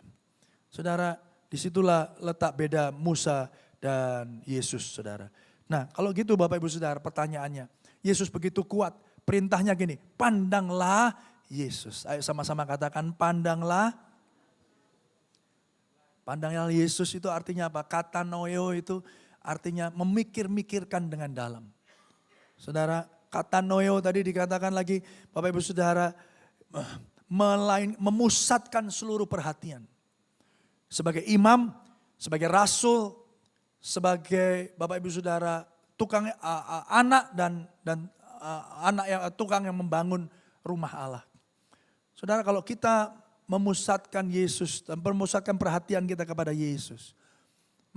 Saudara, disitulah letak beda Musa dan Yesus saudara. Nah kalau gitu Bapak Ibu Saudara pertanyaannya. Yesus begitu kuat, perintahnya gini, pandanglah Yesus. Ayo sama-sama katakan pandanglah. Pandanglah Yesus itu artinya apa? Kata noeo itu artinya memikir-mikirkan dengan dalam. Saudara, kata noeo tadi dikatakan lagi Bapak Ibu Saudara, memusatkan seluruh perhatian. Sebagai imam, sebagai rasul, sebagai Bapak Ibu Saudara, tukang anak dan anak yang tukang yang membangun rumah Allah. Saudara, kalau kita memusatkan Yesus dan memusatkan perhatian kita kepada Yesus,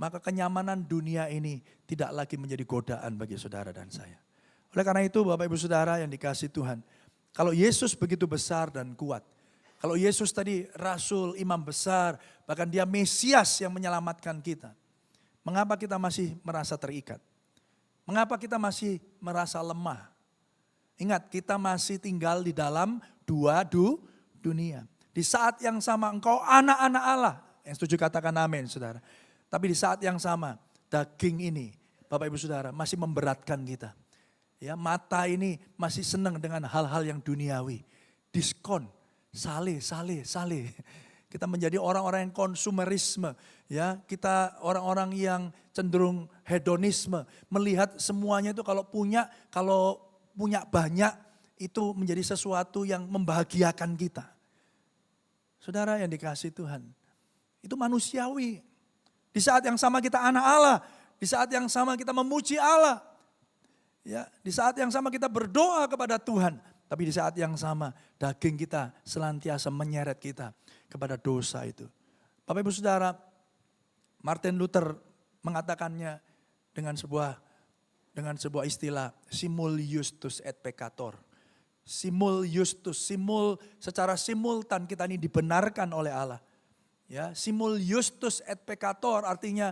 maka kenyamanan dunia ini tidak lagi menjadi godaan bagi saudara dan saya. Oleh karena itu Bapak Ibu Saudara yang dikasihi Tuhan, kalau Yesus begitu besar dan kuat, kalau Yesus tadi rasul, imam besar, bahkan dia Mesias yang menyelamatkan kita, mengapa kita masih merasa terikat? Mengapa kita masih merasa lemah? Ingat, kita masih tinggal di dalam dua dunia. Di saat yang sama engkau anak-anak Allah. Yang setuju katakan amin saudara. Tapi di saat yang sama daging ini Bapak Ibu Saudara masih memberatkan kita. Ya, mata ini masih senang dengan hal-hal yang duniawi. Diskon, saleh. Kita menjadi orang-orang yang konsumerisme. Ya, kita orang-orang yang cenderung hedonisme. Melihat semuanya itu kalau punya banyak itu menjadi sesuatu yang membahagiakan kita. Saudara yang dikasihi Tuhan, itu manusiawi. Di saat yang sama kita anak Allah, di saat yang sama kita memuji Allah. Ya, di saat yang sama kita berdoa kepada Tuhan, tapi di saat yang sama daging kita senantiasa menyeret kita kepada dosa itu. Bapak Ibu Saudara, Martin Luther mengatakannya dengan sebuah istilah simul justus et peccator. Simul justus, secara simultan kita ini dibenarkan oleh Allah. Ya, simul justus et peccator artinya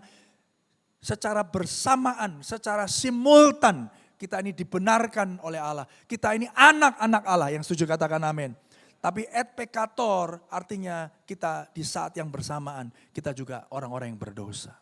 secara bersamaan, secara simultan kita ini dibenarkan oleh Allah. Kita ini anak-anak Allah, yang setuju katakan amin. Tapi et peccator artinya kita di saat yang bersamaan kita juga orang-orang yang berdosa.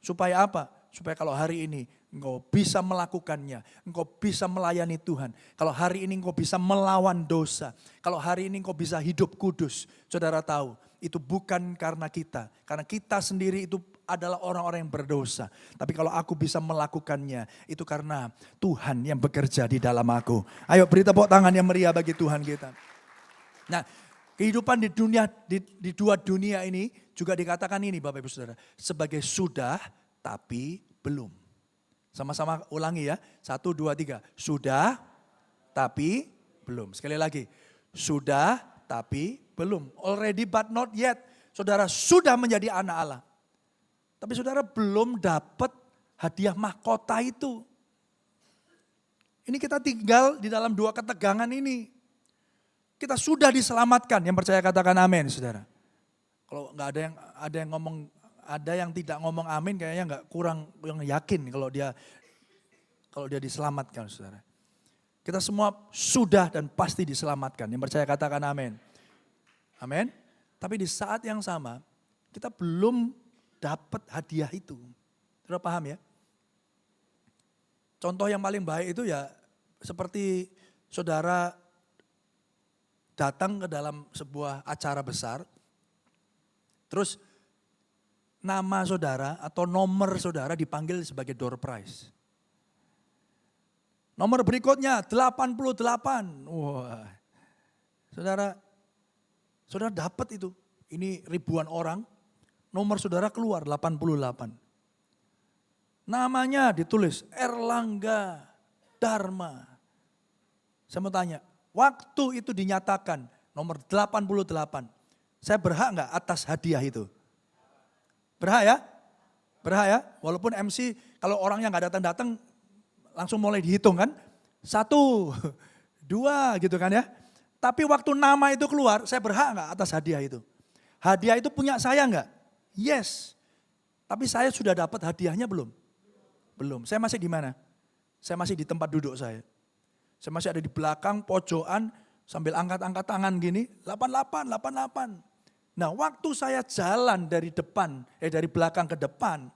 Supaya apa? Supaya kalau hari ini engkau bisa melakukannya, engkau bisa melayani Tuhan. Kalau hari ini engkau bisa melawan dosa, kalau hari ini engkau bisa hidup kudus. Saudara tahu, itu bukan karena kita sendiri itu adalah orang-orang yang berdosa. Tapi kalau aku bisa melakukannya, itu karena Tuhan yang bekerja di dalam aku. Ayo beri tepuk tangan yang meriah bagi Tuhan kita. Nah, kehidupan di dua dunia ini juga dikatakan ini Bapak Ibu Saudara, sebagai sudah tapi belum. Sama-sama ulangi ya. 1, 2, 3. Sudah tapi belum. Sekali lagi. Sudah tapi belum. Already but not yet. Saudara sudah menjadi anak Allah. Tapi saudara belum dapat hadiah mahkota itu. Ini kita tinggal di dalam dua ketegangan ini. Kita sudah diselamatkan, yang percaya katakan amin, saudara. Kalau nggak ada yang ngomong, ada yang tidak ngomong amin, kayaknya nggak kurang yang yakin kalau dia diselamatkan, saudara. Kita semua sudah dan pasti diselamatkan, yang percaya katakan amin. Amin. Tapi di saat yang sama, kita belum dapat hadiah itu. Saudara paham ya? Contoh yang paling baik itu ya seperti saudara datang ke dalam sebuah acara besar, terus nama saudara atau nomor saudara dipanggil sebagai door prize. Nomor berikutnya 88. Wah, saudara dapat itu. Ini ribuan orang, nomor saudara keluar 88. Namanya ditulis Erlangga Dharma. Saya mau tanya, waktu itu dinyatakan nomor 88, saya berhak nggak atas hadiah itu? Berhak ya? Berhak ya? Walaupun MC kalau orang yang nggak datang-datang langsung mulai dihitung kan? 1, 2 gitu kan ya. Tapi waktu nama itu keluar, saya berhak nggak atas hadiah itu? Hadiah itu punya saya nggak? Yes. Tapi saya sudah dapat hadiahnya belum? Belum. Saya masih di mana? Saya masih di tempat duduk saya. Saya masih ada di belakang, pojokan, sambil angkat-angkat tangan gini, 88, 88. Nah waktu saya jalan dari belakang ke depan,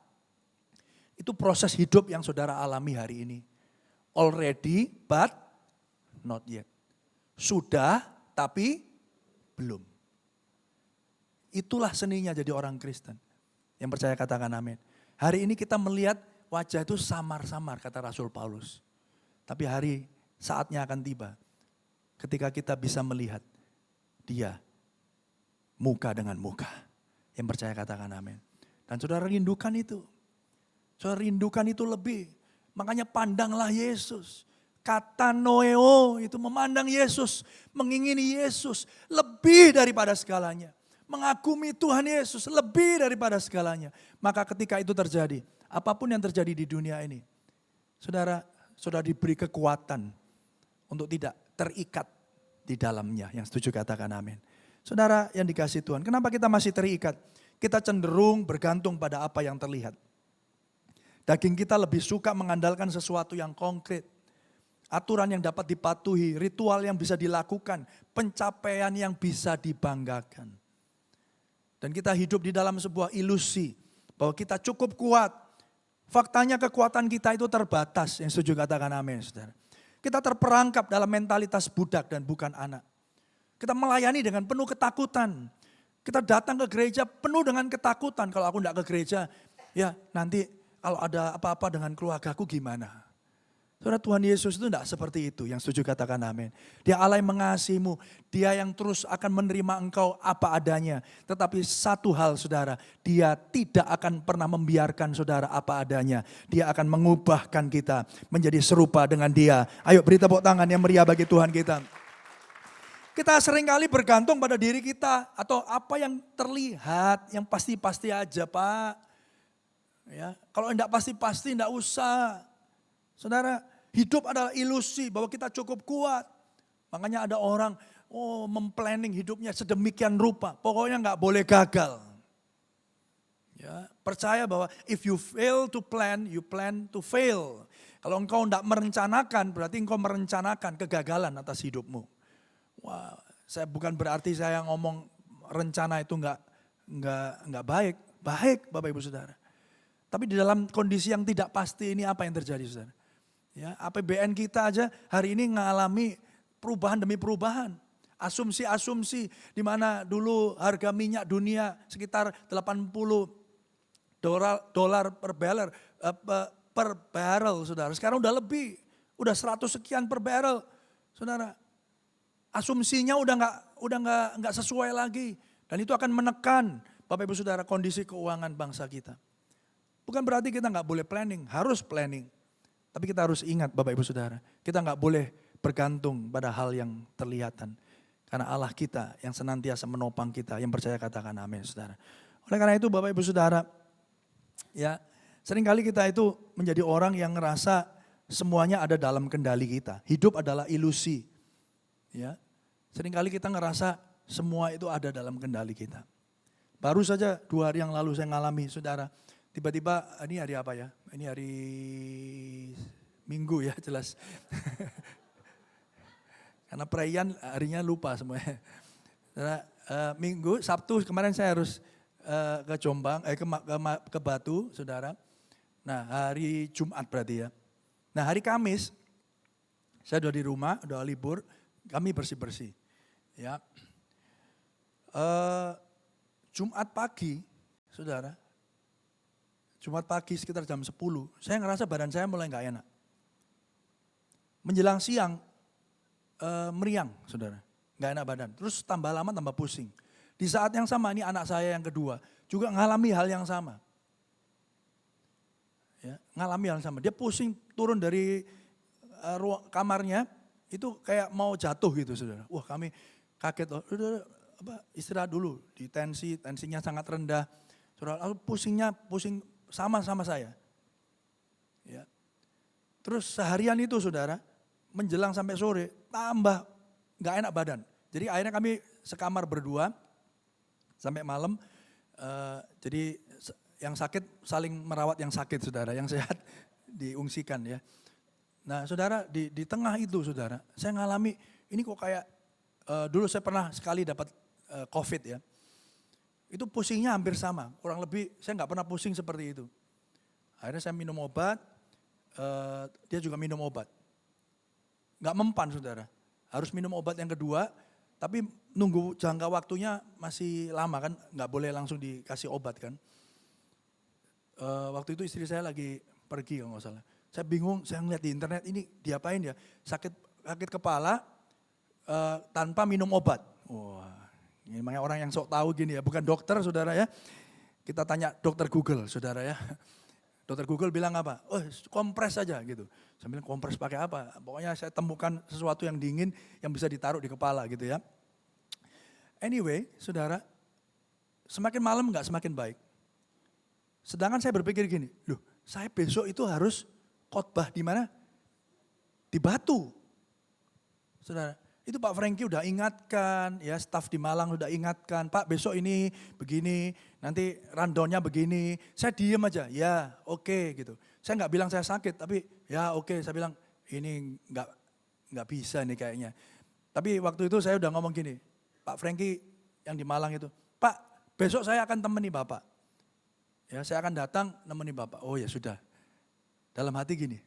itu proses hidup yang saudara alami hari ini. Already but not yet. Sudah tapi belum. Itulah seninya jadi orang Kristen. Yang percaya katakan amin. Hari ini kita melihat wajah itu samar-samar kata Rasul Paulus. Tapi saatnya akan tiba ketika kita bisa melihat dia muka dengan muka. Yang percaya katakan amin. Dan saudara rindukan itu. Saudara rindukan itu lebih. Makanya pandanglah Yesus. Kata noeo itu memandang Yesus. Mengingini Yesus lebih daripada segalanya. Mengagumi Tuhan Yesus lebih daripada segalanya. Maka ketika itu terjadi, apapun yang terjadi di dunia ini, saudara diberi kekuatan untuk tidak terikat di dalamnya. Yang setuju katakan amin. Saudara yang dikasihi Tuhan, kenapa kita masih terikat? Kita cenderung bergantung pada apa yang terlihat. Daging kita lebih suka mengandalkan sesuatu yang konkret. Aturan yang dapat dipatuhi, ritual yang bisa dilakukan, pencapaian yang bisa dibanggakan. Dan kita hidup di dalam sebuah ilusi bahwa kita cukup kuat. Faktanya kekuatan kita itu terbatas. Yang setuju katakan amin, saudara. Kita terperangkap dalam mentalitas budak dan bukan anak. Kita melayani dengan penuh ketakutan. Kita datang ke gereja penuh dengan ketakutan. Kalau aku enggak ke gereja, ya nanti kalau ada apa-apa dengan keluargaku gimana? Saudara, Tuhan Yesus itu enggak seperti itu. Yang setuju katakan amin. Dia Allah yang mengasihimu. Dia yang terus akan menerima engkau apa adanya. Tetapi satu hal saudara, dia tidak akan pernah membiarkan saudara apa adanya. Dia akan mengubahkan kita menjadi serupa dengan dia. Ayo beri tepuk tangan yang meriah bagi Tuhan kita. Kita seringkali bergantung pada diri kita. Atau apa yang terlihat, yang pasti-pasti aja Pak. Ya, kalau enggak pasti-pasti enggak usah. Saudara, hidup adalah ilusi bahwa kita cukup kuat. Makanya ada orang memplanning hidupnya sedemikian rupa. Pokoknya enggak boleh gagal. Ya, percaya bahwa if you fail to plan, you plan to fail. Kalau engkau enggak merencanakan, berarti engkau merencanakan kegagalan atas hidupmu. Wah, bukan berarti saya ngomong rencana itu enggak baik. Baik Bapak Ibu Saudara. Tapi di dalam kondisi yang tidak pasti ini apa yang terjadi saudara? Ya, APBN kita aja hari ini mengalami perubahan demi perubahan. Asumsi-asumsi di mana dulu harga minyak dunia sekitar 80 dolar per barrel saudara. Sekarang udah lebih, udah 100 sekian per barrel saudara. Asumsinya udah nggak sesuai lagi dan itu akan menekan Bapak Ibu Saudara kondisi keuangan bangsa kita. Bukan berarti kita nggak boleh planning, harus planning. Tapi kita harus ingat Bapak Ibu Saudara, kita nggak boleh bergantung pada hal yang terlihatan. Karena Allah kita yang senantiasa menopang kita, yang percaya katakan amin saudara. Oleh karena itu Bapak Ibu Saudara, ya seringkali kita itu menjadi orang yang ngerasa semuanya ada dalam kendali kita. Hidup adalah ilusi. Ya, seringkali kita ngerasa semua itu ada dalam kendali kita. Baru saja 2 hari yang lalu saya ngalami saudara, tiba-tiba ini hari apa ya? Ini hari Minggu ya jelas. Karena perayaan harinya lupa semuanya. Karena Minggu, Sabtu kemarin saya harus ke Jombang, ke Batu, saudara. Nah hari Jumat berarti ya. Nah hari Kamis, saya udah di rumah, udah libur, kami bersih-bersih. Ya. Jumat pagi, saudara. Jumat pagi sekitar jam 10, saya ngerasa badan saya mulai gak enak. Menjelang siang, meriang saudara, gak enak badan. Terus tambah lama tambah pusing. Di saat yang sama ini anak saya yang kedua juga ngalami hal yang sama. Ya, ngalami hal yang sama. Dia pusing turun dari ruang kamarnya itu kayak mau jatuh gitu saudara. Wah kami kaget, udah istirahat dulu. Tensinya sangat rendah. Saudara, pusing sama saya. Ya. Terus seharian itu saudara, menjelang sampai sore tambah gak enak badan. Jadi akhirnya kami sekamar berdua sampai malam. Jadi yang sakit saling merawat yang sakit saudara, yang sehat diungsikan ya. Nah saudara di tengah itu saudara, saya ngalami ini kok kayak dulu saya pernah sekali dapat COVID ya. Itu pusingnya hampir sama, kurang lebih saya gak pernah pusing seperti itu. Akhirnya saya minum obat, dia juga minum obat. Gak mempan saudara, harus minum obat yang kedua, tapi nunggu jangka waktunya masih lama kan, gak boleh langsung dikasih obat kan. Waktu itu istri saya lagi pergi kalau gak salah. Saya bingung, saya ngeliat di internet ini diapain ya, sakit kepala tanpa minum obat. Wah, ini makanya orang yang sok tahu gini ya, bukan dokter saudara ya. Kita tanya dokter Google saudara ya. Dokter Google bilang apa? Oh kompres saja gitu. Saya bilang kompres pakai apa? Pokoknya saya temukan sesuatu yang dingin yang bisa ditaruh di kepala gitu ya. Anyway, saudara, semakin malam enggak semakin baik. Sedangkan saya berpikir gini, loh saya besok itu harus khotbah di mana? Di Batu. Saudara, itu Pak Franky udah ingatkan, ya staf di Malang udah ingatkan, Pak besok ini begini, nanti rundownnya begini. Saya diem aja, ya oke gitu. Saya nggak bilang saya sakit, tapi ya oke, saya bilang ini nggak bisa nih kayaknya. Tapi waktu itu saya udah ngomong gini, Pak Franky yang di Malang itu, Pak besok saya akan temani Bapak. Ya saya akan datang nemeni Bapak. Oh ya sudah. Dalam hati gini,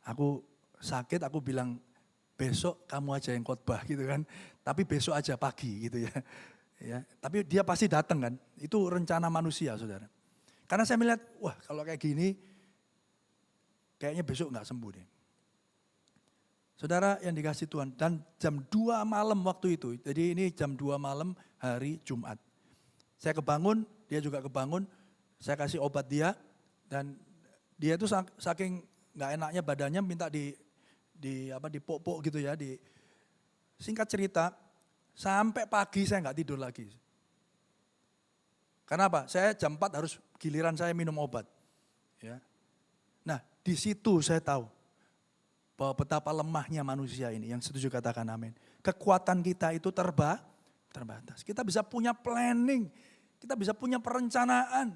aku sakit, aku bilang besok kamu aja yang khotbah gitu kan. Tapi besok aja pagi gitu ya. Ya, tapi dia pasti datang kan. Itu rencana manusia saudara. Karena saya melihat, wah kalau kayak gini, kayaknya besok gak sembuh deh. Saudara yang dikasih Tuhan, dan jam 2 malam waktu itu, jadi ini jam 2 malam hari Jumat. Saya kebangun, dia juga kebangun, saya kasih obat dia, dan dia itu saking gak enaknya badannya minta dipok-pok gitu ya, singkat cerita, sampai pagi saya nggak tidur lagi. Karena apa? Saya jam 4 harus giliran saya minum obat. Ya. Nah di situ saya tahu bahwa betapa lemahnya manusia ini, yang setuju katakan amin. Kekuatan kita itu terbatas. Kita bisa punya planning, kita bisa punya perencanaan.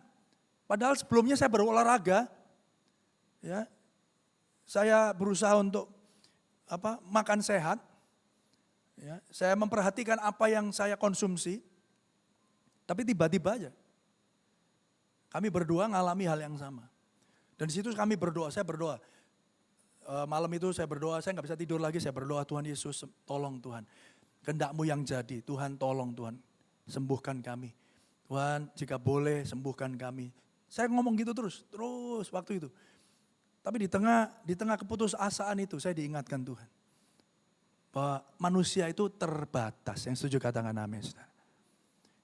Padahal sebelumnya saya berolahraga, ya, saya berusaha untuk makan sehat, ya, saya memperhatikan apa yang saya konsumsi, tapi tiba-tiba aja kami berdua ngalami hal yang sama. Dan di situ kami berdoa, saya berdoa. Malam itu saya berdoa, saya nggak bisa tidur lagi, saya berdoa, Tuhan Yesus tolong Tuhan. Kehendak-Mu yang jadi, Tuhan tolong Tuhan, sembuhkan kami. Tuhan jika boleh sembuhkan kami. Saya ngomong gitu terus waktu itu. Tapi di tengah keputusasaan itu saya diingatkan Tuhan. Bahwa manusia itu terbatas, yang setuju katakan amin.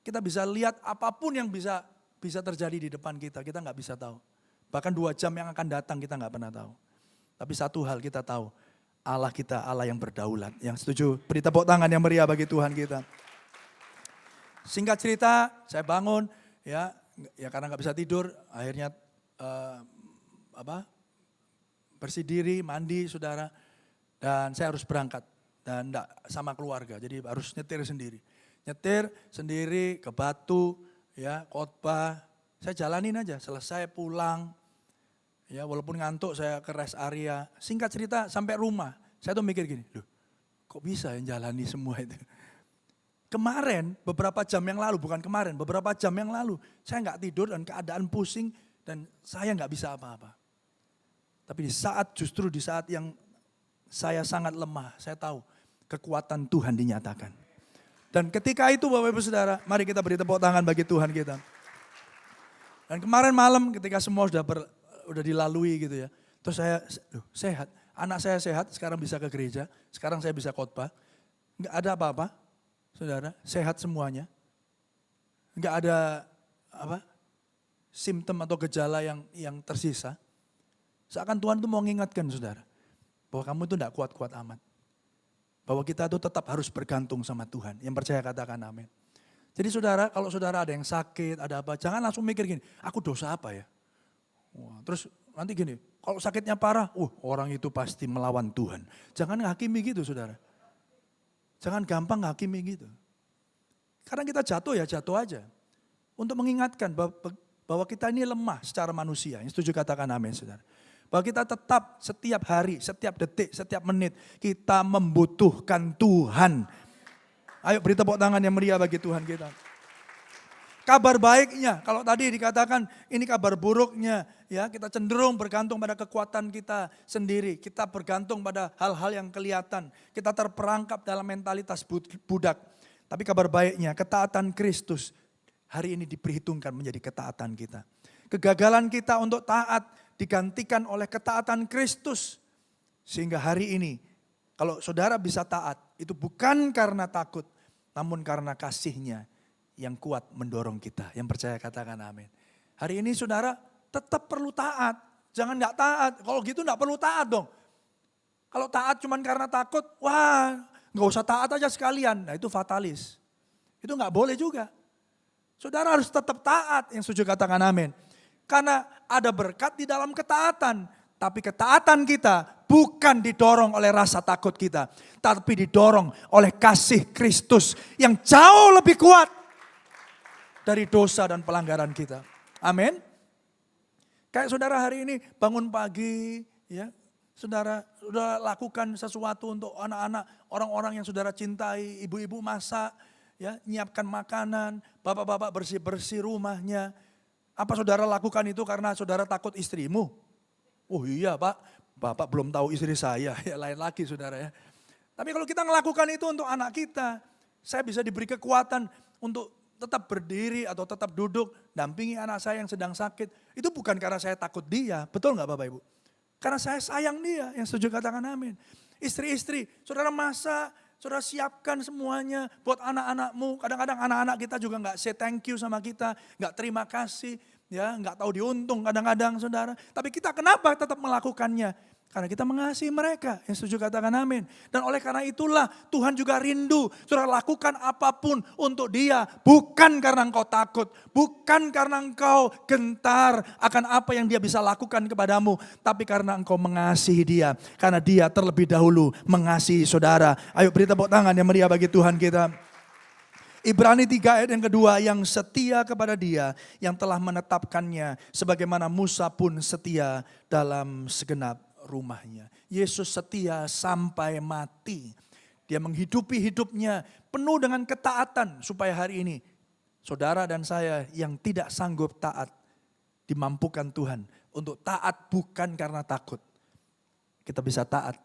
Kita bisa lihat apapun yang bisa terjadi di depan kita nggak bisa tahu. Bahkan 2 jam yang akan datang kita nggak pernah tahu. Tapi satu hal kita tahu, Allah kita Allah yang berdaulat. Yang setuju beri tepuk tangan yang meriah bagi Tuhan kita. Singkat cerita, saya bangun ya karena nggak bisa tidur, akhirnya bersih diri, mandi saudara, dan saya harus berangkat dan enggak sama keluarga, jadi harus nyetir sendiri ke Batu, ya khotbah, saya jalanin aja, selesai pulang, ya walaupun ngantuk saya ke rest area. Singkat cerita sampai rumah, saya tuh mikir gini, loh kok bisa yang jalani semua itu. Kemarin, beberapa jam yang lalu, saya nggak tidur dan keadaan pusing dan saya nggak bisa apa-apa. Tapi justru di saat yang saya sangat lemah, saya tahu kekuatan Tuhan dinyatakan. Dan ketika itu Bapak Ibu Saudara, mari kita beri tepuk tangan bagi Tuhan kita. Dan kemarin malam ketika semua udah dilalui gitu ya, terus saya sehat, anak saya sehat, sekarang bisa ke gereja, sekarang saya bisa khotbah, nggak ada apa-apa. Saudara, sehat semuanya. Enggak ada simptom atau gejala yang tersisa. Seakan Tuhan itu mau mengingatkan saudara, bahwa kamu itu enggak kuat-kuat amat. Bahwa kita itu tetap harus bergantung sama Tuhan. Yang percaya katakan amin. Jadi saudara, kalau saudara ada yang sakit, ada apa, jangan langsung mikir gini, aku dosa apa ya? Wah, terus nanti gini, kalau sakitnya parah, orang itu pasti melawan Tuhan. Jangan hakimi gitu saudara. Jangan gampang hakimi gitu. Karena kita jatuh ya jatuh aja. Untuk mengingatkan bahwa kita ini lemah secara manusia. Yang setuju katakan amin saudara. Bahwa kita tetap setiap hari, setiap detik, setiap menit kita membutuhkan Tuhan. Ayo beri tepuk tangan yang meriah bagi Tuhan kita. Kabar baiknya, kalau tadi dikatakan ini kabar buruknya, ya kita cenderung bergantung pada kekuatan kita sendiri. Kita bergantung pada hal-hal yang kelihatan. Kita terperangkap dalam mentalitas budak. Tapi kabar baiknya, ketaatan Kristus hari ini diperhitungkan menjadi ketaatan kita. Kegagalan kita untuk taat digantikan oleh ketaatan Kristus. Sehingga hari ini, kalau saudara bisa taat, itu bukan karena takut, namun karena kasih-Nya yang kuat mendorong kita. Yang percaya katakan amin. Hari ini saudara tetap perlu taat. Jangan gak taat. Kalau gitu gak perlu taat dong. Kalau taat cuman karena takut, gak usah taat aja sekalian. Nah itu fatalis. Itu gak boleh juga. Saudara harus tetap taat. Yang setuju katakan amin. Karena ada berkat di dalam ketaatan. Tapi ketaatan kita bukan didorong oleh rasa takut kita. Tapi didorong oleh kasih Kristus yang jauh lebih kuat dari dosa dan pelanggaran kita. Amin. Kayak saudara hari ini bangun pagi, ya, saudara sudah lakukan sesuatu untuk anak-anak, orang-orang yang saudara cintai, ibu-ibu masak, ya, nyiapkan makanan, bapak-bapak bersih-bersih rumahnya. Apa saudara lakukan itu karena saudara takut istrimu? Oh iya Pak, Bapak belum tahu istri saya, ya lain lagi saudara ya. Tapi kalau kita melakukan itu untuk anak kita, saya bisa diberi kekuatan untuk tetap berdiri atau tetap duduk, dampingi anak saya yang sedang sakit. Itu bukan karena saya takut dia, betul gak Bapak Ibu? Karena saya sayang dia, yang setuju katakan amin. Istri-istri, saudara masak, saudara siapkan semuanya buat anak-anakmu. Kadang-kadang anak-anak kita juga gak say thank you sama kita, gak terima kasih, ya gak tahu diuntung kadang-kadang saudara. Tapi kita kenapa tetap melakukannya? Karena kita mengasihi mereka, yang setuju katakan amin. Dan oleh karena itulah Tuhan juga rindu, saudara lakukan apapun untuk dia. Bukan karena engkau takut, bukan karena engkau gentar akan apa yang dia bisa lakukan kepadamu. Tapi karena engkau mengasihi dia, karena dia terlebih dahulu mengasihi saudara. Ayo beri tepuk tangan yang meriah bagi Tuhan kita. Ibrani 3 ayat yang kedua, yang setia kepada dia yang telah menetapkannya. Sebagaimana Musa pun setia dalam segenap rumahnya. Yesus setia sampai mati. Dia menghidupi hidupnya penuh dengan ketaatan supaya hari ini saudara dan saya yang tidak sanggup taat dimampukan Tuhan untuk taat bukan karena takut. Kita bisa taat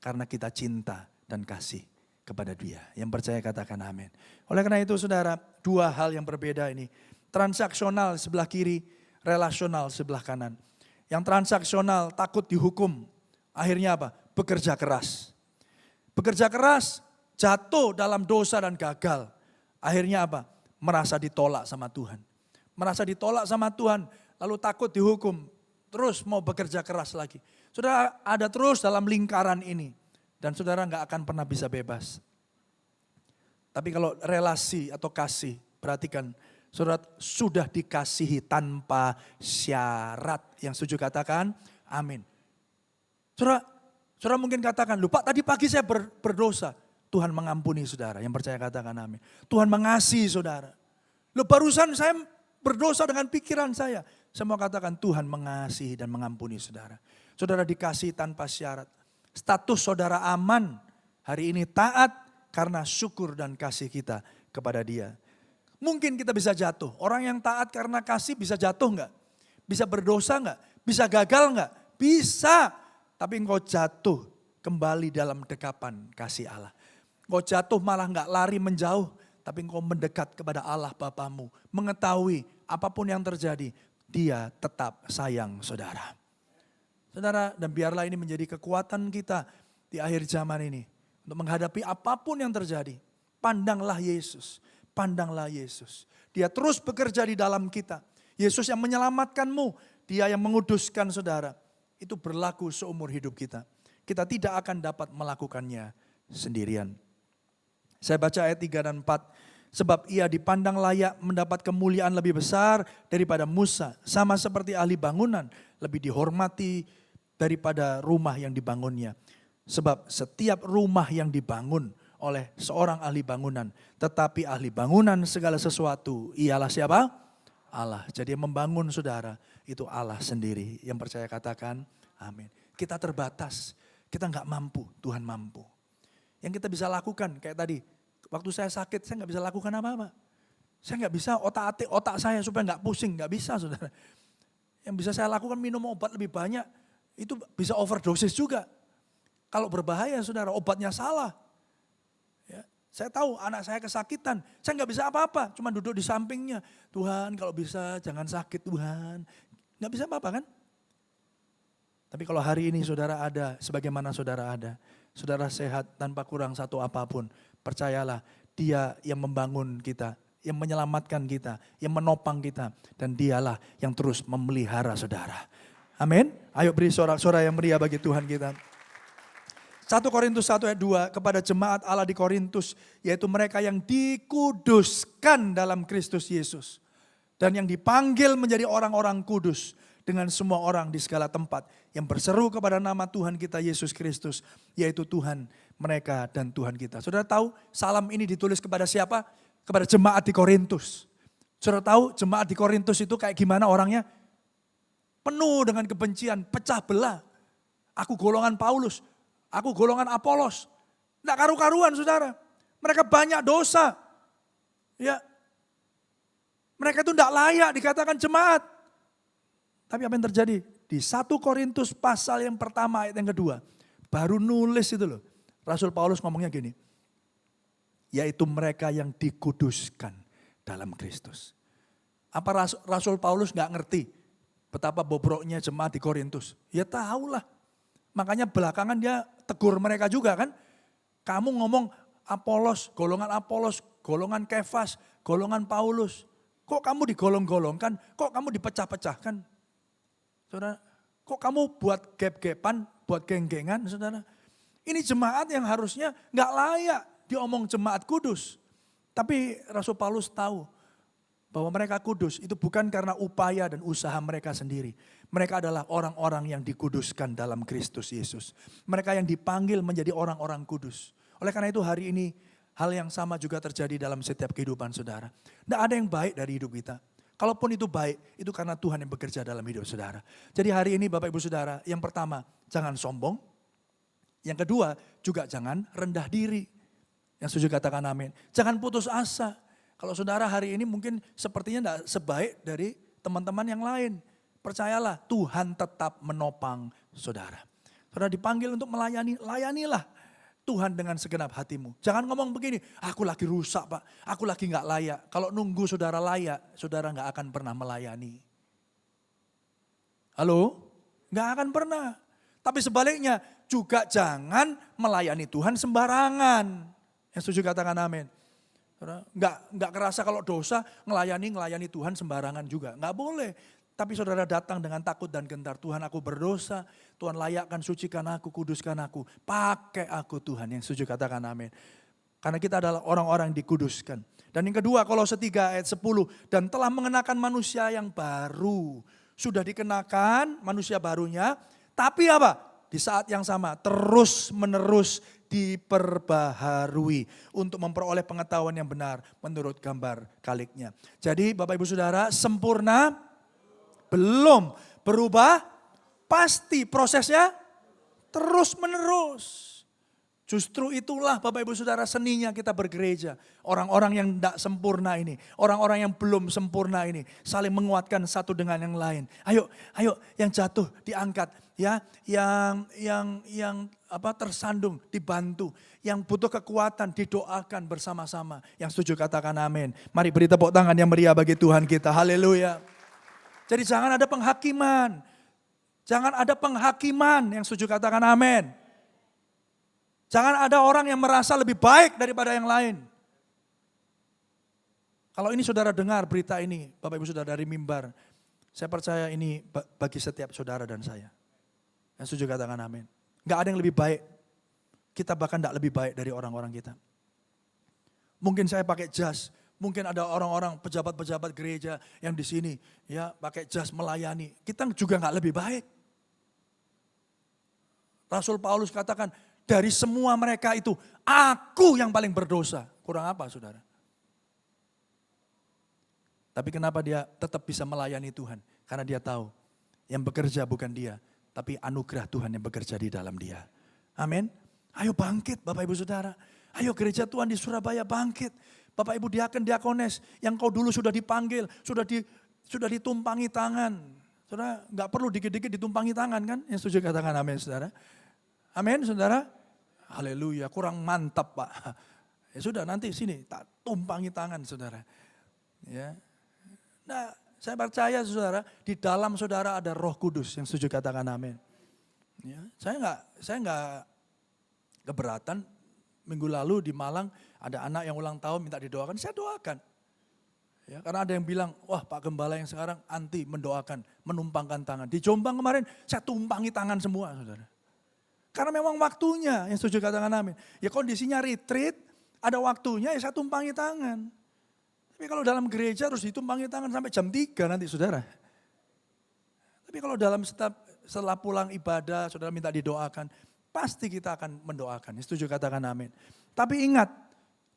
karena kita cinta dan kasih kepada Dia. Yang percaya katakan amin. Oleh karena itu saudara, dua hal yang berbeda ini. Transaksional sebelah kiri, relasional sebelah kanan. Yang transaksional takut dihukum. Akhirnya apa? Bekerja keras. Bekerja keras, jatuh dalam dosa dan gagal. Akhirnya apa? Merasa ditolak sama Tuhan. Merasa ditolak sama Tuhan, lalu takut dihukum. Terus mau bekerja keras lagi. Saudara ada terus dalam lingkaran ini. Dan saudara nggak akan pernah bisa bebas. Tapi kalau relasi atau kasih, perhatikan, saudara sudah dikasihi tanpa syarat. Yang setuju katakan, amin. Saudara mungkin katakan, lupa tadi pagi saya berdosa. Tuhan mengampuni saudara, yang percaya katakan amin. Tuhan mengasihi saudara. Barusan saya berdosa dengan pikiran saya. Saya mau katakan Tuhan mengasihi dan mengampuni saudara. Saudara dikasihi tanpa syarat. Status saudara aman, hari ini taat karena syukur dan kasih kita kepada Dia. Mungkin kita bisa jatuh. Orang yang taat karena kasih bisa jatuh enggak? Bisa berdosa enggak? Bisa gagal enggak? Bisa. Tapi engkau jatuh kembali dalam dekapan kasih Allah. Engkau jatuh malah enggak lari menjauh. Tapi engkau mendekat kepada Allah Bapamu. Mengetahui apapun yang terjadi, Dia tetap sayang saudara. Saudara, dan biarlah ini menjadi kekuatan kita di akhir zaman ini. Untuk menghadapi apapun yang terjadi. Pandanglah Yesus. Pandanglah Yesus. Dia terus bekerja di dalam kita. Yesus yang menyelamatkanmu. Dia yang menguduskan saudara. Itu berlaku seumur hidup kita. Kita tidak akan dapat melakukannya sendirian. Saya baca ayat 3 dan 4. Sebab ia dipandang layak mendapat kemuliaan lebih besar daripada Musa. Sama seperti ahli bangunan. Lebih dihormati daripada rumah yang dibangunnya. Sebab setiap rumah yang dibangun oleh seorang ahli bangunan. Tetapi ahli bangunan segala sesuatu ialah siapa? Allah. Jadi yang membangun saudara itu Allah sendiri. Yang percaya katakan amin. Kita terbatas. Kita nggak mampu, Tuhan mampu. Yang kita bisa lakukan kayak tadi. Waktu saya sakit saya nggak bisa lakukan apa-apa. Saya nggak bisa otak saya supaya nggak pusing. Nggak bisa saudara. Yang bisa saya lakukan minum obat lebih banyak. Itu bisa overdosis juga. Kalau berbahaya saudara, obatnya salah. Ya, saya tahu anak saya kesakitan, saya nggak bisa apa-apa, cuma duduk di sampingnya. Tuhan kalau bisa jangan sakit Tuhan. Nggak bisa apa-apa kan? Tapi kalau hari ini saudara ada, sebagaimana saudara ada. Saudara sehat tanpa kurang satu apapun. Percayalah Dia yang membangun kita, yang menyelamatkan kita, yang menopang kita. Dan Dialah yang terus memelihara saudara. Amin. Ayo beri sorak-sorai yang meriah bagi Tuhan kita. 1 Korintus 1 ayat 2 kepada jemaat Allah di Korintus. Yaitu mereka yang dikuduskan dalam Kristus Yesus. Dan yang dipanggil menjadi orang-orang kudus. Dengan semua orang di segala tempat. Yang berseru kepada nama Tuhan kita Yesus Kristus. Yaitu Tuhan mereka dan Tuhan kita. Saudara tahu salam ini ditulis kepada siapa? Kepada jemaat di Korintus. Saudara tahu jemaat di Korintus itu kayak gimana orangnya? Penuh dengan kebencian, pecah belah. Aku golongan Paulus, aku golongan Apolos. Tidak karu-karuan saudara. Mereka banyak dosa. Ya, mereka itu tidak layak dikatakan jemaat. Tapi apa yang terjadi? Di 1 Korintus pasal yang pertama ayat yang kedua. Baru nulis itu loh. Rasul Paulus ngomongnya gini. Yaitu mereka yang dikuduskan dalam Kristus. Apa Rasul Paulus gak ngerti betapa bobroknya jemaat di Korintus? Ya tahulah. Makanya belakangan dia tegur mereka juga kan. Kamu ngomong Apolos, golongan Kefas, golongan Paulus. Kok kamu digolong-golongkan? Kok kamu dipecah-pecahkan? Saudara, kok kamu buat gap-gapan, buat geng-gengan saudara? Ini jemaat yang harusnya gak layak diomong jemaat kudus. Tapi Rasul Paulus tahu bahwa mereka kudus itu bukan karena upaya dan usaha mereka sendiri. Mereka adalah orang-orang yang dikuduskan dalam Kristus Yesus. Mereka yang dipanggil menjadi orang-orang kudus. Oleh karena itu hari ini hal yang sama juga terjadi dalam setiap kehidupan saudara. Tidak ada yang baik dari hidup kita. Kalaupun itu baik, itu karena Tuhan yang bekerja dalam hidup saudara. Jadi hari ini Bapak Ibu Saudara, yang pertama jangan sombong. Yang kedua juga jangan rendah diri. Yang setuju katakan amin. Jangan putus asa. Kalau saudara hari ini mungkin sepertinya tidak sebaik dari teman-teman yang lain. Percayalah Tuhan tetap menopang saudara. Saudara dipanggil untuk melayani, layanilah Tuhan dengan segenap hatimu. Jangan ngomong begini, aku lagi rusak Pak, aku lagi gak layak. Kalau nunggu saudara layak, saudara gak akan pernah melayani. Halo? Gak akan pernah. Tapi sebaliknya juga jangan melayani Tuhan sembarangan. Yang setuju katakan amin. Nggak kerasa kalau dosa ngelayani Tuhan sembarangan juga. Nggak boleh. Tapi saudara datang dengan takut dan gentar. Tuhan, aku berdosa, Tuhan layakkan, sucikan aku, kuduskan aku. Pakai aku Tuhan, yang setuju katakan amin. Karena kita adalah orang-orang yang dikuduskan. Dan yang kedua, Kolose 3 ayat 10. Dan telah mengenakan manusia yang baru. Sudah dikenakan manusia barunya, tapi apa? Di saat yang sama terus menerus diperbaharui untuk memperoleh pengetahuan yang benar menurut gambar kaliknya. Jadi Bapak Ibu Saudara, sempurna belum, berubah pasti, prosesnya terus menerus. Justru itulah Bapak Ibu Saudara seninya kita bergereja. Orang-orang yang tidak sempurna ini, orang-orang yang belum sempurna ini saling menguatkan satu dengan yang lain. Ayo yang jatuh diangkat, ya, yang tersandung dibantu, yang butuh kekuatan didoakan bersama-sama. Yang setuju katakan amin. Mari beri tepuk tangan yang meriah bagi Tuhan kita. Haleluya. Jadi jangan ada penghakiman. Jangan ada penghakiman, yang setuju katakan amin. Jangan ada orang yang merasa lebih baik daripada yang lain. Kalau ini saudara dengar berita ini, Bapak Ibu Saudara dari mimbar, saya percaya ini bagi setiap saudara dan saya. Yang setuju katakan amin. Gak ada yang lebih baik. Kita bahkan gak lebih baik dari orang-orang kita. Mungkin saya pakai jas. Mungkin ada orang-orang pejabat-pejabat gereja yang di sini ya pakai jas melayani. Kita juga nggak lebih baik. Rasul Paulus katakan, dari semua mereka itu aku yang paling berdosa. Kurang apa saudara? Tapi kenapa dia tetap bisa melayani Tuhan? Karena dia tahu yang bekerja bukan dia, tapi anugerah Tuhan yang bekerja di dalam dia. Amin. Ayo bangkit Bapak Ibu Saudara. Ayo gereja Tuhan di Surabaya bangkit. Bapak Ibu diaken diakones yang kau dulu sudah dipanggil, sudah ditumpangi tangan. Saudara nggak perlu dikit-dikit ditumpangi tangan kan? Yang setuju katakan amin saudara. Amin saudara. Haleluya, kurang mantap Pak. Ya sudah nanti sini tak tumpangi tangan saudara. Ya. Nah saya percaya saudara di dalam saudara ada Roh Kudus, yang setuju katakan amin. Ya, saya nggak keberatan. Minggu lalu di Malang ada anak yang ulang tahun minta didoakan, saya doakan. Ya, karena ada yang bilang, wah Pak Gembala yang sekarang anti mendoakan, menumpangkan tangan. Di Jombang kemarin saya tumpangi tangan semua saudara. Karena memang waktunya, yang setuju katakan amin. Ya kondisinya retreat, ada waktunya ya saya tumpangi tangan. Tapi kalau dalam gereja harus ditumpangi tangan sampai jam 3 nanti saudara. Tapi kalau dalam setelah pulang ibadah saudara minta didoakan, pasti kita akan mendoakan. Setuju katakan amin. Tapi ingat,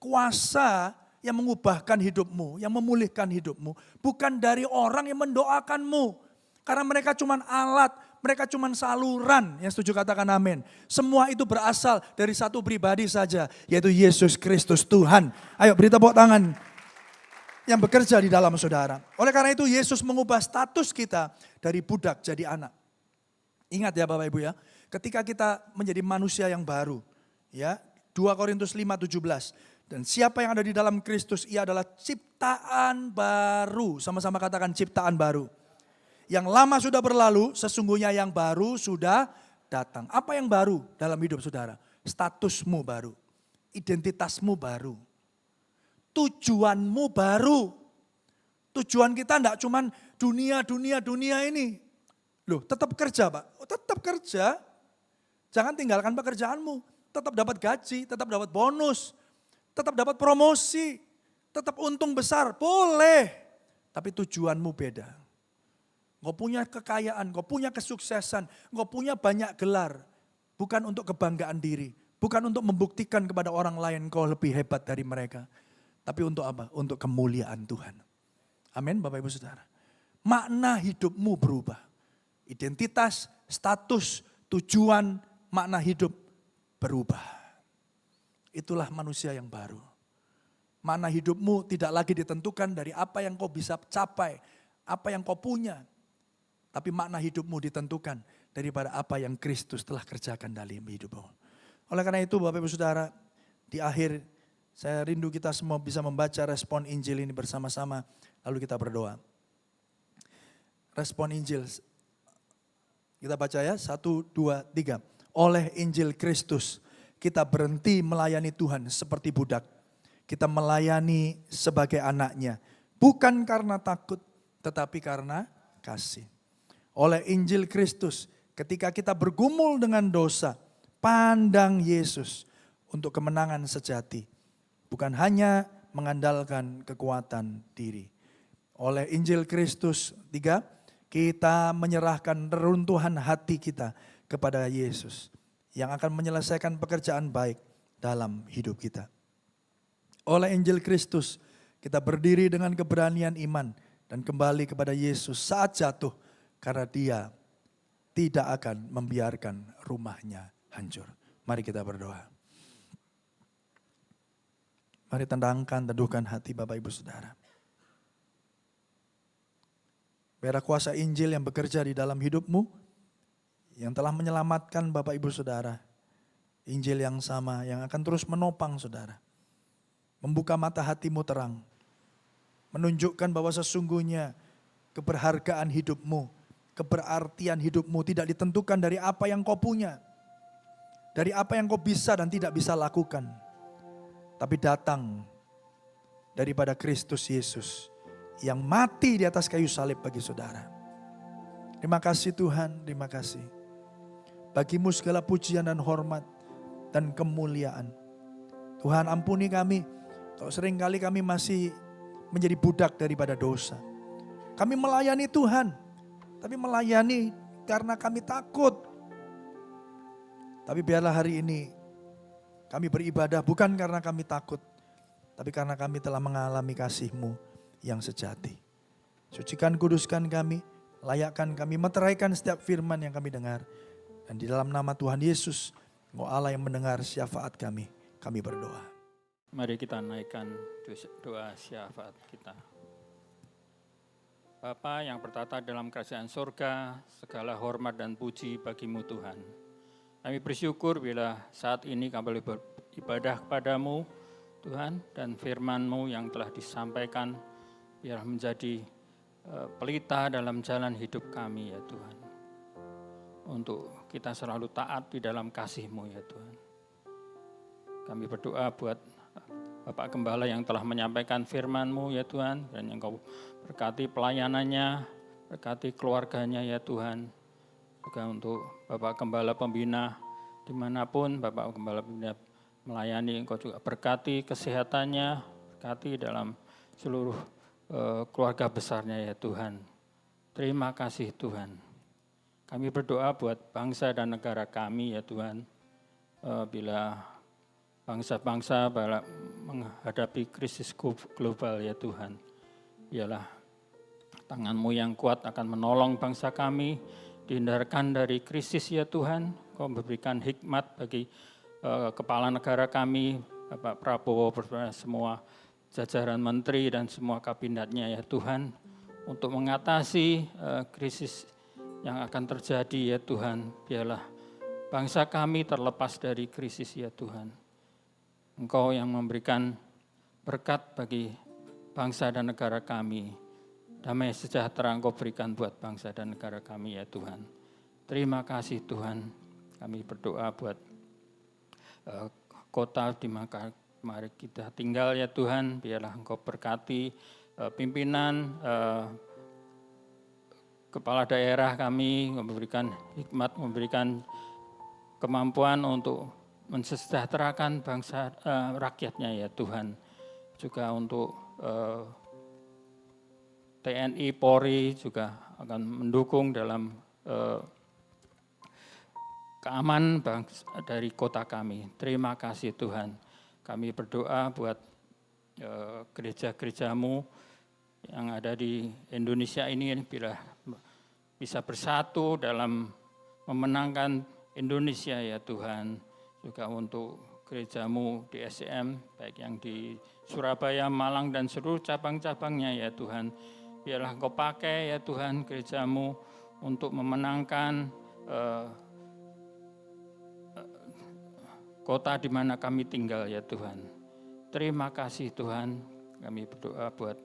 kuasa yang mengubahkan hidupmu, yang memulihkan hidupmu, bukan dari orang yang mendoakanmu. Karena mereka cuma alat, mereka cuma saluran. Yang setuju katakan amin. Semua itu berasal dari satu pribadi saja, yaitu Yesus Kristus Tuhan. Ayo beri tepuk tangan yang bekerja di dalam saudara. Oleh karena itu Yesus mengubah status kita dari budak jadi anak. Ingat ya Bapak Ibu ya. Ketika kita menjadi manusia yang baru, ya 2 Korintus 5:17. Dan siapa yang ada di dalam Kristus, ia adalah ciptaan baru. Sama-sama katakan ciptaan baru. Yang lama sudah berlalu, sesungguhnya yang baru sudah datang. Apa yang baru dalam hidup saudara? Statusmu baru, identitasmu baru, tujuanmu baru. Tujuan kita enggak cuman dunia ini. Loh tetap kerja Pak, tetap kerja. Jangan tinggalkan pekerjaanmu, tetap dapat gaji, tetap dapat bonus, tetap dapat promosi, tetap untung besar, boleh. Tapi tujuanmu beda. Engkau punya kekayaan, engkau punya kesuksesan, engkau punya banyak gelar. Bukan untuk kebanggaan diri, bukan untuk membuktikan kepada orang lain engkau lebih hebat dari mereka. Tapi untuk apa? Untuk kemuliaan Tuhan. Amin Bapak Ibu Saudara. Makna hidupmu berubah. Identitas, status, tujuan, makna hidup berubah. Itulah manusia yang baru. Makna hidupmu tidak lagi ditentukan dari apa yang kau bisa capai, apa yang kau punya. Tapi makna hidupmu ditentukan daripada apa yang Kristus telah kerjakan dalam hidupmu. Oleh karena itu Bapak Ibu Saudara, di akhir saya rindu kita semua bisa membaca respon Injil ini bersama-sama. Lalu kita berdoa. Respon Injil. Kita baca ya, 1, 2, 3. Oleh Injil Kristus, kita berhenti melayani Tuhan seperti budak. Kita melayani sebagai anaknya. Bukan karena takut, tetapi karena kasih. Oleh Injil Kristus, ketika kita bergumul dengan dosa, pandang Yesus untuk kemenangan sejati. Bukan hanya mengandalkan kekuatan diri. Oleh Injil Kristus, 3, kita menyerahkan reruntuhan hati kita kepada Yesus yang akan menyelesaikan pekerjaan baik dalam hidup kita. Oleh Injil Kristus, kita berdiri dengan keberanian iman dan kembali kepada Yesus saat jatuh, karena Dia tidak akan membiarkan rumahnya hancur. Mari kita berdoa. Mari tenangkan, teduhkan hati Bapak Ibu Saudara. Biarlah kuasa Injil yang bekerja di dalam hidupmu, yang telah menyelamatkan Bapak Ibu Saudara. Injil yang sama yang akan terus menopang saudara. Membuka mata hatimu terang. Menunjukkan bahwa sesungguhnya keberhargaan hidupmu, keberartian hidupmu tidak ditentukan dari apa yang kau punya. Dari apa yang kau bisa dan tidak bisa lakukan. Tapi datang daripada Kristus Yesus yang mati di atas kayu salib bagi saudara. Terima kasih Tuhan, terima kasih. Bagimu segala pujian dan hormat dan kemuliaan. Tuhan ampuni kami, kalau seringkali kami masih menjadi budak daripada dosa. Kami melayani Tuhan, tapi melayani karena kami takut. Tapi biarlah hari ini kami beribadah bukan karena kami takut, tapi karena kami telah mengalami kasih-Mu yang sejati. Sucikan, kuduskan kami, layakkan kami, meteraikan setiap firman yang kami dengar. Dan di dalam nama Tuhan Yesus, Engkau Allah yang mendengar syafaat kami berdoa. Mari kita naikkan doa syafaat kita. Bapa yang bertata dalam kerajaan surga, segala hormat dan puji bagi-Mu Tuhan. Kami bersyukur bila saat ini kami boleh beribadah kepadamu Tuhan, dan firman-Mu yang telah disampaikan biar menjadi pelita dalam jalan hidup kami ya Tuhan. Untuk kita selalu taat di dalam kasih-Mu ya Tuhan. Kami berdoa buat Bapak Gembala yang telah menyampaikan firman-Mu ya Tuhan, dan yang Kau berkati pelayanannya, berkati keluarganya ya Tuhan. Juga untuk Bapak Gembala Pembina, dimanapun Bapak Gembala Pembina melayani, Engkau juga berkati kesehatannya, berkati dalam seluruh keluarga besarnya ya Tuhan. Terima kasih Tuhan. Kami berdoa buat bangsa dan negara kami ya Tuhan. Bila bangsa-bangsa menghadapi krisis global ya Tuhan. Biarlah tangan-Mu yang kuat akan menolong bangsa kami, dihindarkan dari krisis ya Tuhan. Kau memberikan hikmat bagi kepala negara kami, Bapak Prabowo bersama semua jajaran menteri dan semua kabinetnya ya Tuhan. Untuk mengatasi krisis yang akan terjadi ya Tuhan. Biarlah bangsa kami terlepas dari krisis ya Tuhan. Engkau yang memberikan berkat bagi bangsa dan negara kami. Damai sejahtera Engkau berikan buat bangsa dan negara kami ya Tuhan. Terima kasih Tuhan. Kami berdoa buat kota di mana mari kita tinggal ya Tuhan. Biarlah Engkau berkati pimpinan, kepala daerah kami, memberikan hikmat, memberikan kemampuan untuk mensejahterakan bangsa rakyatnya ya Tuhan. Juga untuk TNI, Polri juga akan mendukung dalam keamanan dari kota kami. Terima kasih Tuhan. Kami berdoa buat gereja-gereja-Mu yang ada di Indonesia ini bila bisa bersatu dalam memenangkan Indonesia ya Tuhan. Juga untuk gereja-Mu di SCM, baik yang di Surabaya, Malang dan seluruh cabang-cabangnya ya Tuhan. Biarlah Engkau pakai ya Tuhan gereja-Mu untuk memenangkan kota di mana kami tinggal ya Tuhan. Terima kasih Tuhan. Kami berdoa buat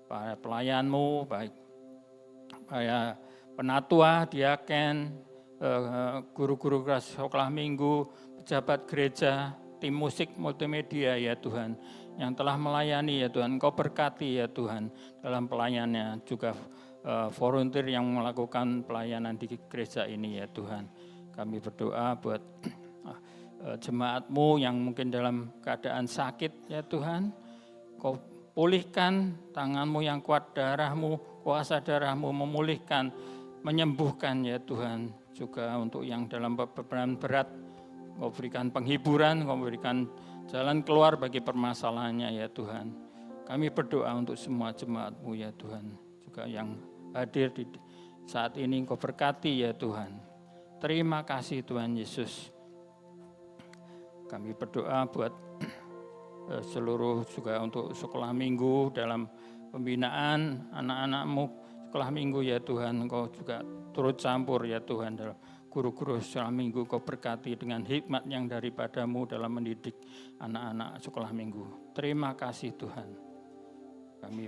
para pelayan-Mu, baik para penatua, diaken, guru-guru kelas sekolah minggu, pejabat gereja, tim musik multimedia ya Tuhan, yang telah melayani ya Tuhan. Engkau berkati ya Tuhan dalam pelayanannya, juga volunteer yang melakukan pelayanan di gereja ini ya Tuhan. Kami berdoa buat jemaat-Mu yang mungkin dalam keadaan sakit ya Tuhan. Kau pulihkan, tangan-Mu yang kuat, darah-Mu, kuasa darah-Mu memulihkan, menyembuhkan ya Tuhan. Juga untuk yang dalam beban berat, Kau berikan penghiburan, Kau berikan jalan keluar bagi permasalahannya ya Tuhan. Kami berdoa untuk semua jemaat-Mu ya Tuhan. Juga yang hadir di saat ini Kau berkati ya Tuhan. Terima kasih Tuhan Yesus. Kami berdoa buat seluruh juga untuk sekolah minggu dalam pembinaan anak-anak-Mu sekolah minggu ya Tuhan. Kau juga turut campur ya Tuhan dalam guru-guru sekolah minggu. Kau berkati dengan hikmat yang daripada-Mu dalam mendidik anak-anak sekolah minggu. Terima kasih Tuhan. Kami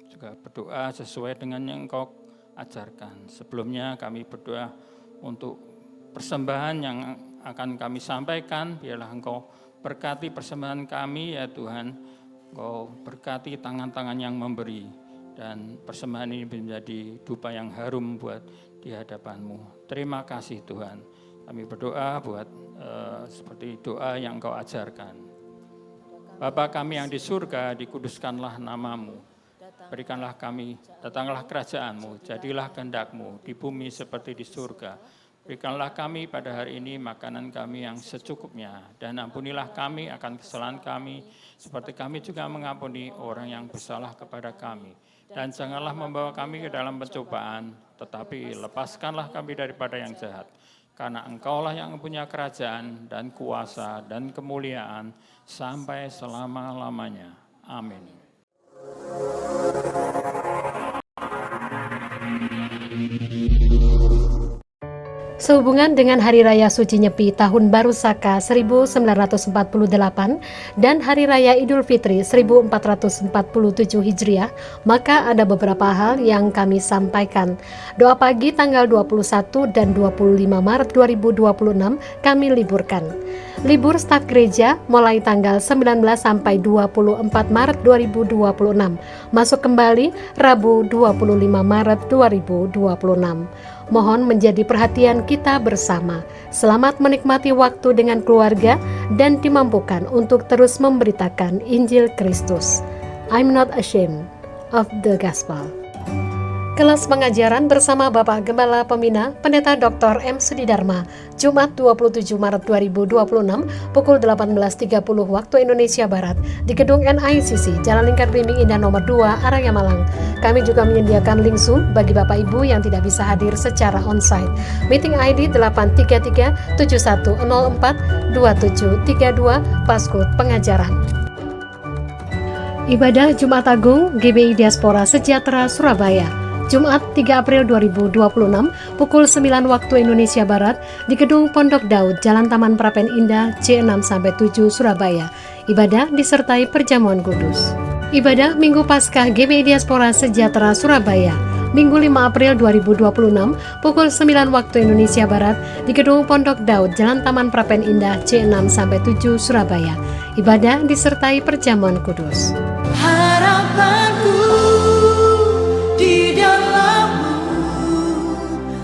juga berdoa sesuai dengan yang Kau ajarkan. Sebelumnya kami berdoa untuk persembahan yang akan kami sampaikan. Biarlah Engkau berkati persembahan kami ya Tuhan. Engkau berkati tangan-tangan yang memberi. Dan persembahan ini menjadi dupa yang harum buat di hadapan-Mu. Terima kasih Tuhan. Kami berdoa buat seperti doa yang Engkau ajarkan. Bapa kami yang di surga, dikuduskanlah nama-Mu. Berikanlah kami, datanglah kerajaan-Mu, jadilah kehendak-Mu di bumi seperti di surga. Berikanlah kami pada hari ini makanan kami yang secukupnya, dan ampunilah kami akan kesalahan kami, seperti kami juga mengampuni orang yang bersalah kepada kami. Dan janganlah membawa kami ke dalam pencobaan, tetapi lepaskanlah kami daripada yang jahat. Karena Engkaulah yang mempunyai kerajaan dan kuasa dan kemuliaan sampai selama-lamanya. Amin. Sehubungan dengan Hari Raya Suci Nyepi Tahun Baru Saka 1948 dan Hari Raya Idul Fitri 1447 Hijriah, maka ada beberapa hal yang kami sampaikan. Doa pagi tanggal 21 dan 25 Maret 2026 kami liburkan. Libur staf gereja mulai tanggal 19 sampai 24 Maret 2026. Masuk kembali Rabu 25 Maret 2026. Mohon menjadi perhatian kita bersama. Selamat menikmati waktu dengan keluarga dan dimampukan untuk terus memberitakan Injil Kristus. I'm not ashamed of the gospel. Kelas pengajaran bersama Bapak Gembala Pembina Pendeta Dr. M. Sudidarma, Jumat 27 Maret 2026 pukul 18.30 waktu Indonesia Barat di Gedung NICC, Jalan Lingkar Blimbing Indah nomor 2, Araya Malang. Kami juga menyediakan link Zoom bagi Bapak Ibu yang tidak bisa hadir secara onsite. Meeting ID 833-7104-2732 Paskut Pengajaran. Ibadah Jumat Agung GBI Diaspora Sejahtera Surabaya, Jumat 3 April 2026 pukul 9 waktu Indonesia Barat di Gedung Pondok Daud, Jalan Taman Prapen Indah C6-7 Surabaya. Ibadah disertai perjamuan kudus. Ibadah Minggu Paskah GBI Diaspora Sejahtera Surabaya, Minggu 5 April 2026 pukul 9 waktu Indonesia Barat di Gedung Pondok Daud, Jalan Taman Prapen Indah C6-7 Surabaya. Ibadah disertai perjamuan kudus. Harapanku di dalam-Mu,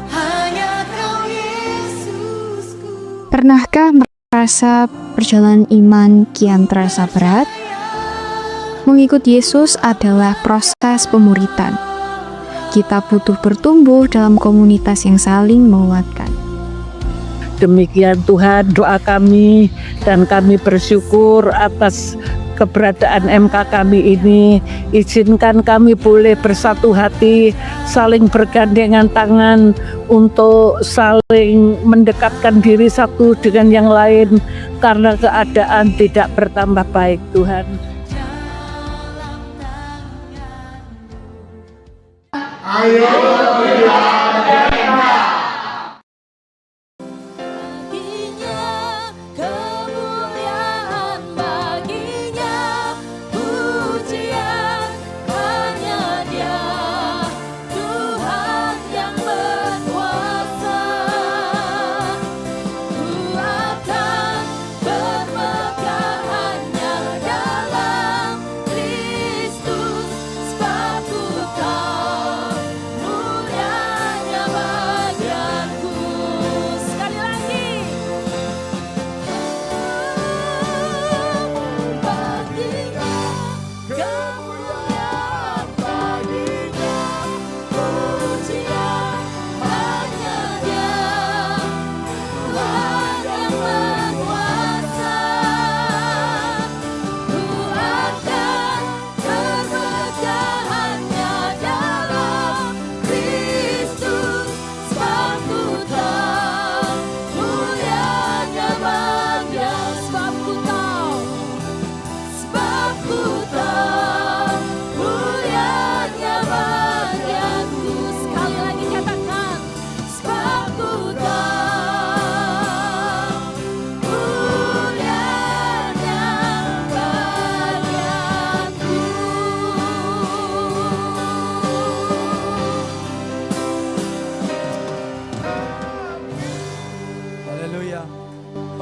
hanya Kau Yesusku. Pernahkah merasa perjalanan iman kian terasa berat? Mengikut Yesus adalah proses pemuritan. Kita butuh bertumbuh dalam komunitas yang saling menguatkan. Demikian Tuhan doa kami, dan kami bersyukur atas keberadaan MK kami ini. Izinkan kami boleh bersatu hati, saling bergandengan tangan untuk saling mendekatkan diri satu dengan yang lain, karena keadaan tidak bertambah baik Tuhan. Ayo Baginya kemuliaan, baginya pujian, hanya Dia Tuhan yang berkuasa. Ku akan bermegah hanya dalam Kristus, sebab Ku tahu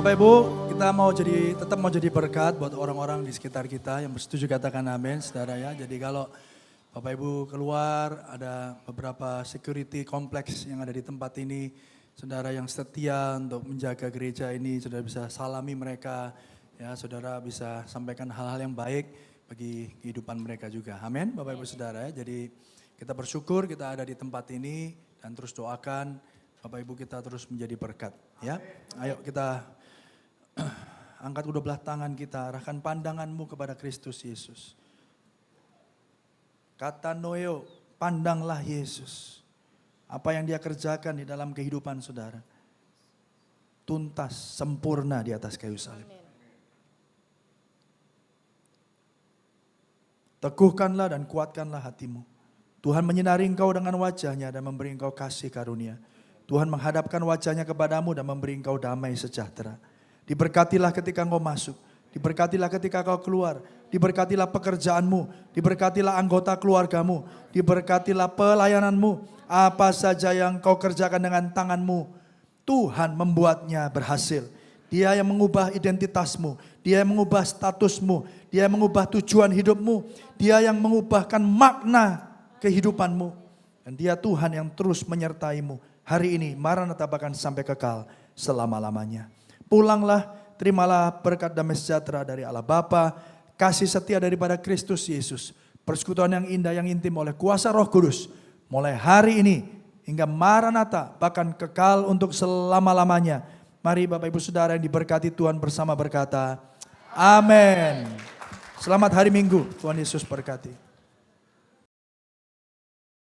Bapak Ibu, kita tetap mau jadi berkat buat orang-orang di sekitar kita. Yang bersetuju katakan amin, saudara ya. Jadi kalau Bapak Ibu keluar, ada beberapa security kompleks yang ada di tempat ini. Saudara yang setia untuk menjaga gereja ini, saudara bisa salami mereka. Ya, saudara bisa sampaikan hal-hal yang baik bagi kehidupan mereka juga. Amin, Bapak Ibu saudara ya. Jadi kita bersyukur kita ada di tempat ini dan terus doakan Bapak Ibu kita terus menjadi berkat. Ya, ayo kita angkat kedua belah tangan kita, arahkan pandanganmu kepada Kristus Yesus. Kata Noeo, pandanglah Yesus. Apa yang dia kerjakan di dalam kehidupan saudara. Tuntas, sempurna di atas kayu salib. Teguhkanlah dan kuatkanlah hatimu. Tuhan menyinari engkau dengan wajahnya dan memberi engkau kasih karunia. Tuhan menghadapkan wajahnya kepadamu dan memberi engkau damai sejahtera. Diberkatilah ketika engkau masuk, diberkatilah ketika engkau keluar, diberkatilah pekerjaanmu, diberkatilah anggota keluargamu, diberkatilah pelayananmu, apa saja yang kau kerjakan dengan tanganmu, Tuhan membuatnya berhasil. Dia yang mengubah identitasmu, dia yang mengubah statusmu, dia yang mengubah tujuan hidupmu, dia yang mengubahkan makna kehidupanmu. Dan dia Tuhan yang terus menyertaimu. Hari ini Maranatha bahkan sampai kekal selama-lamanya. Pulanglah, terimalah berkat damai sejahtera dari Allah Bapa, kasih setia daripada Kristus Yesus, persekutuan yang indah yang intim oleh kuasa Roh Kudus, mulai hari ini hingga Maranatha bahkan kekal untuk selama-lamanya. Mari Bapak Ibu Saudara yang diberkati Tuhan bersama berkata, amin. Selamat hari Minggu, Tuhan Yesus berkati.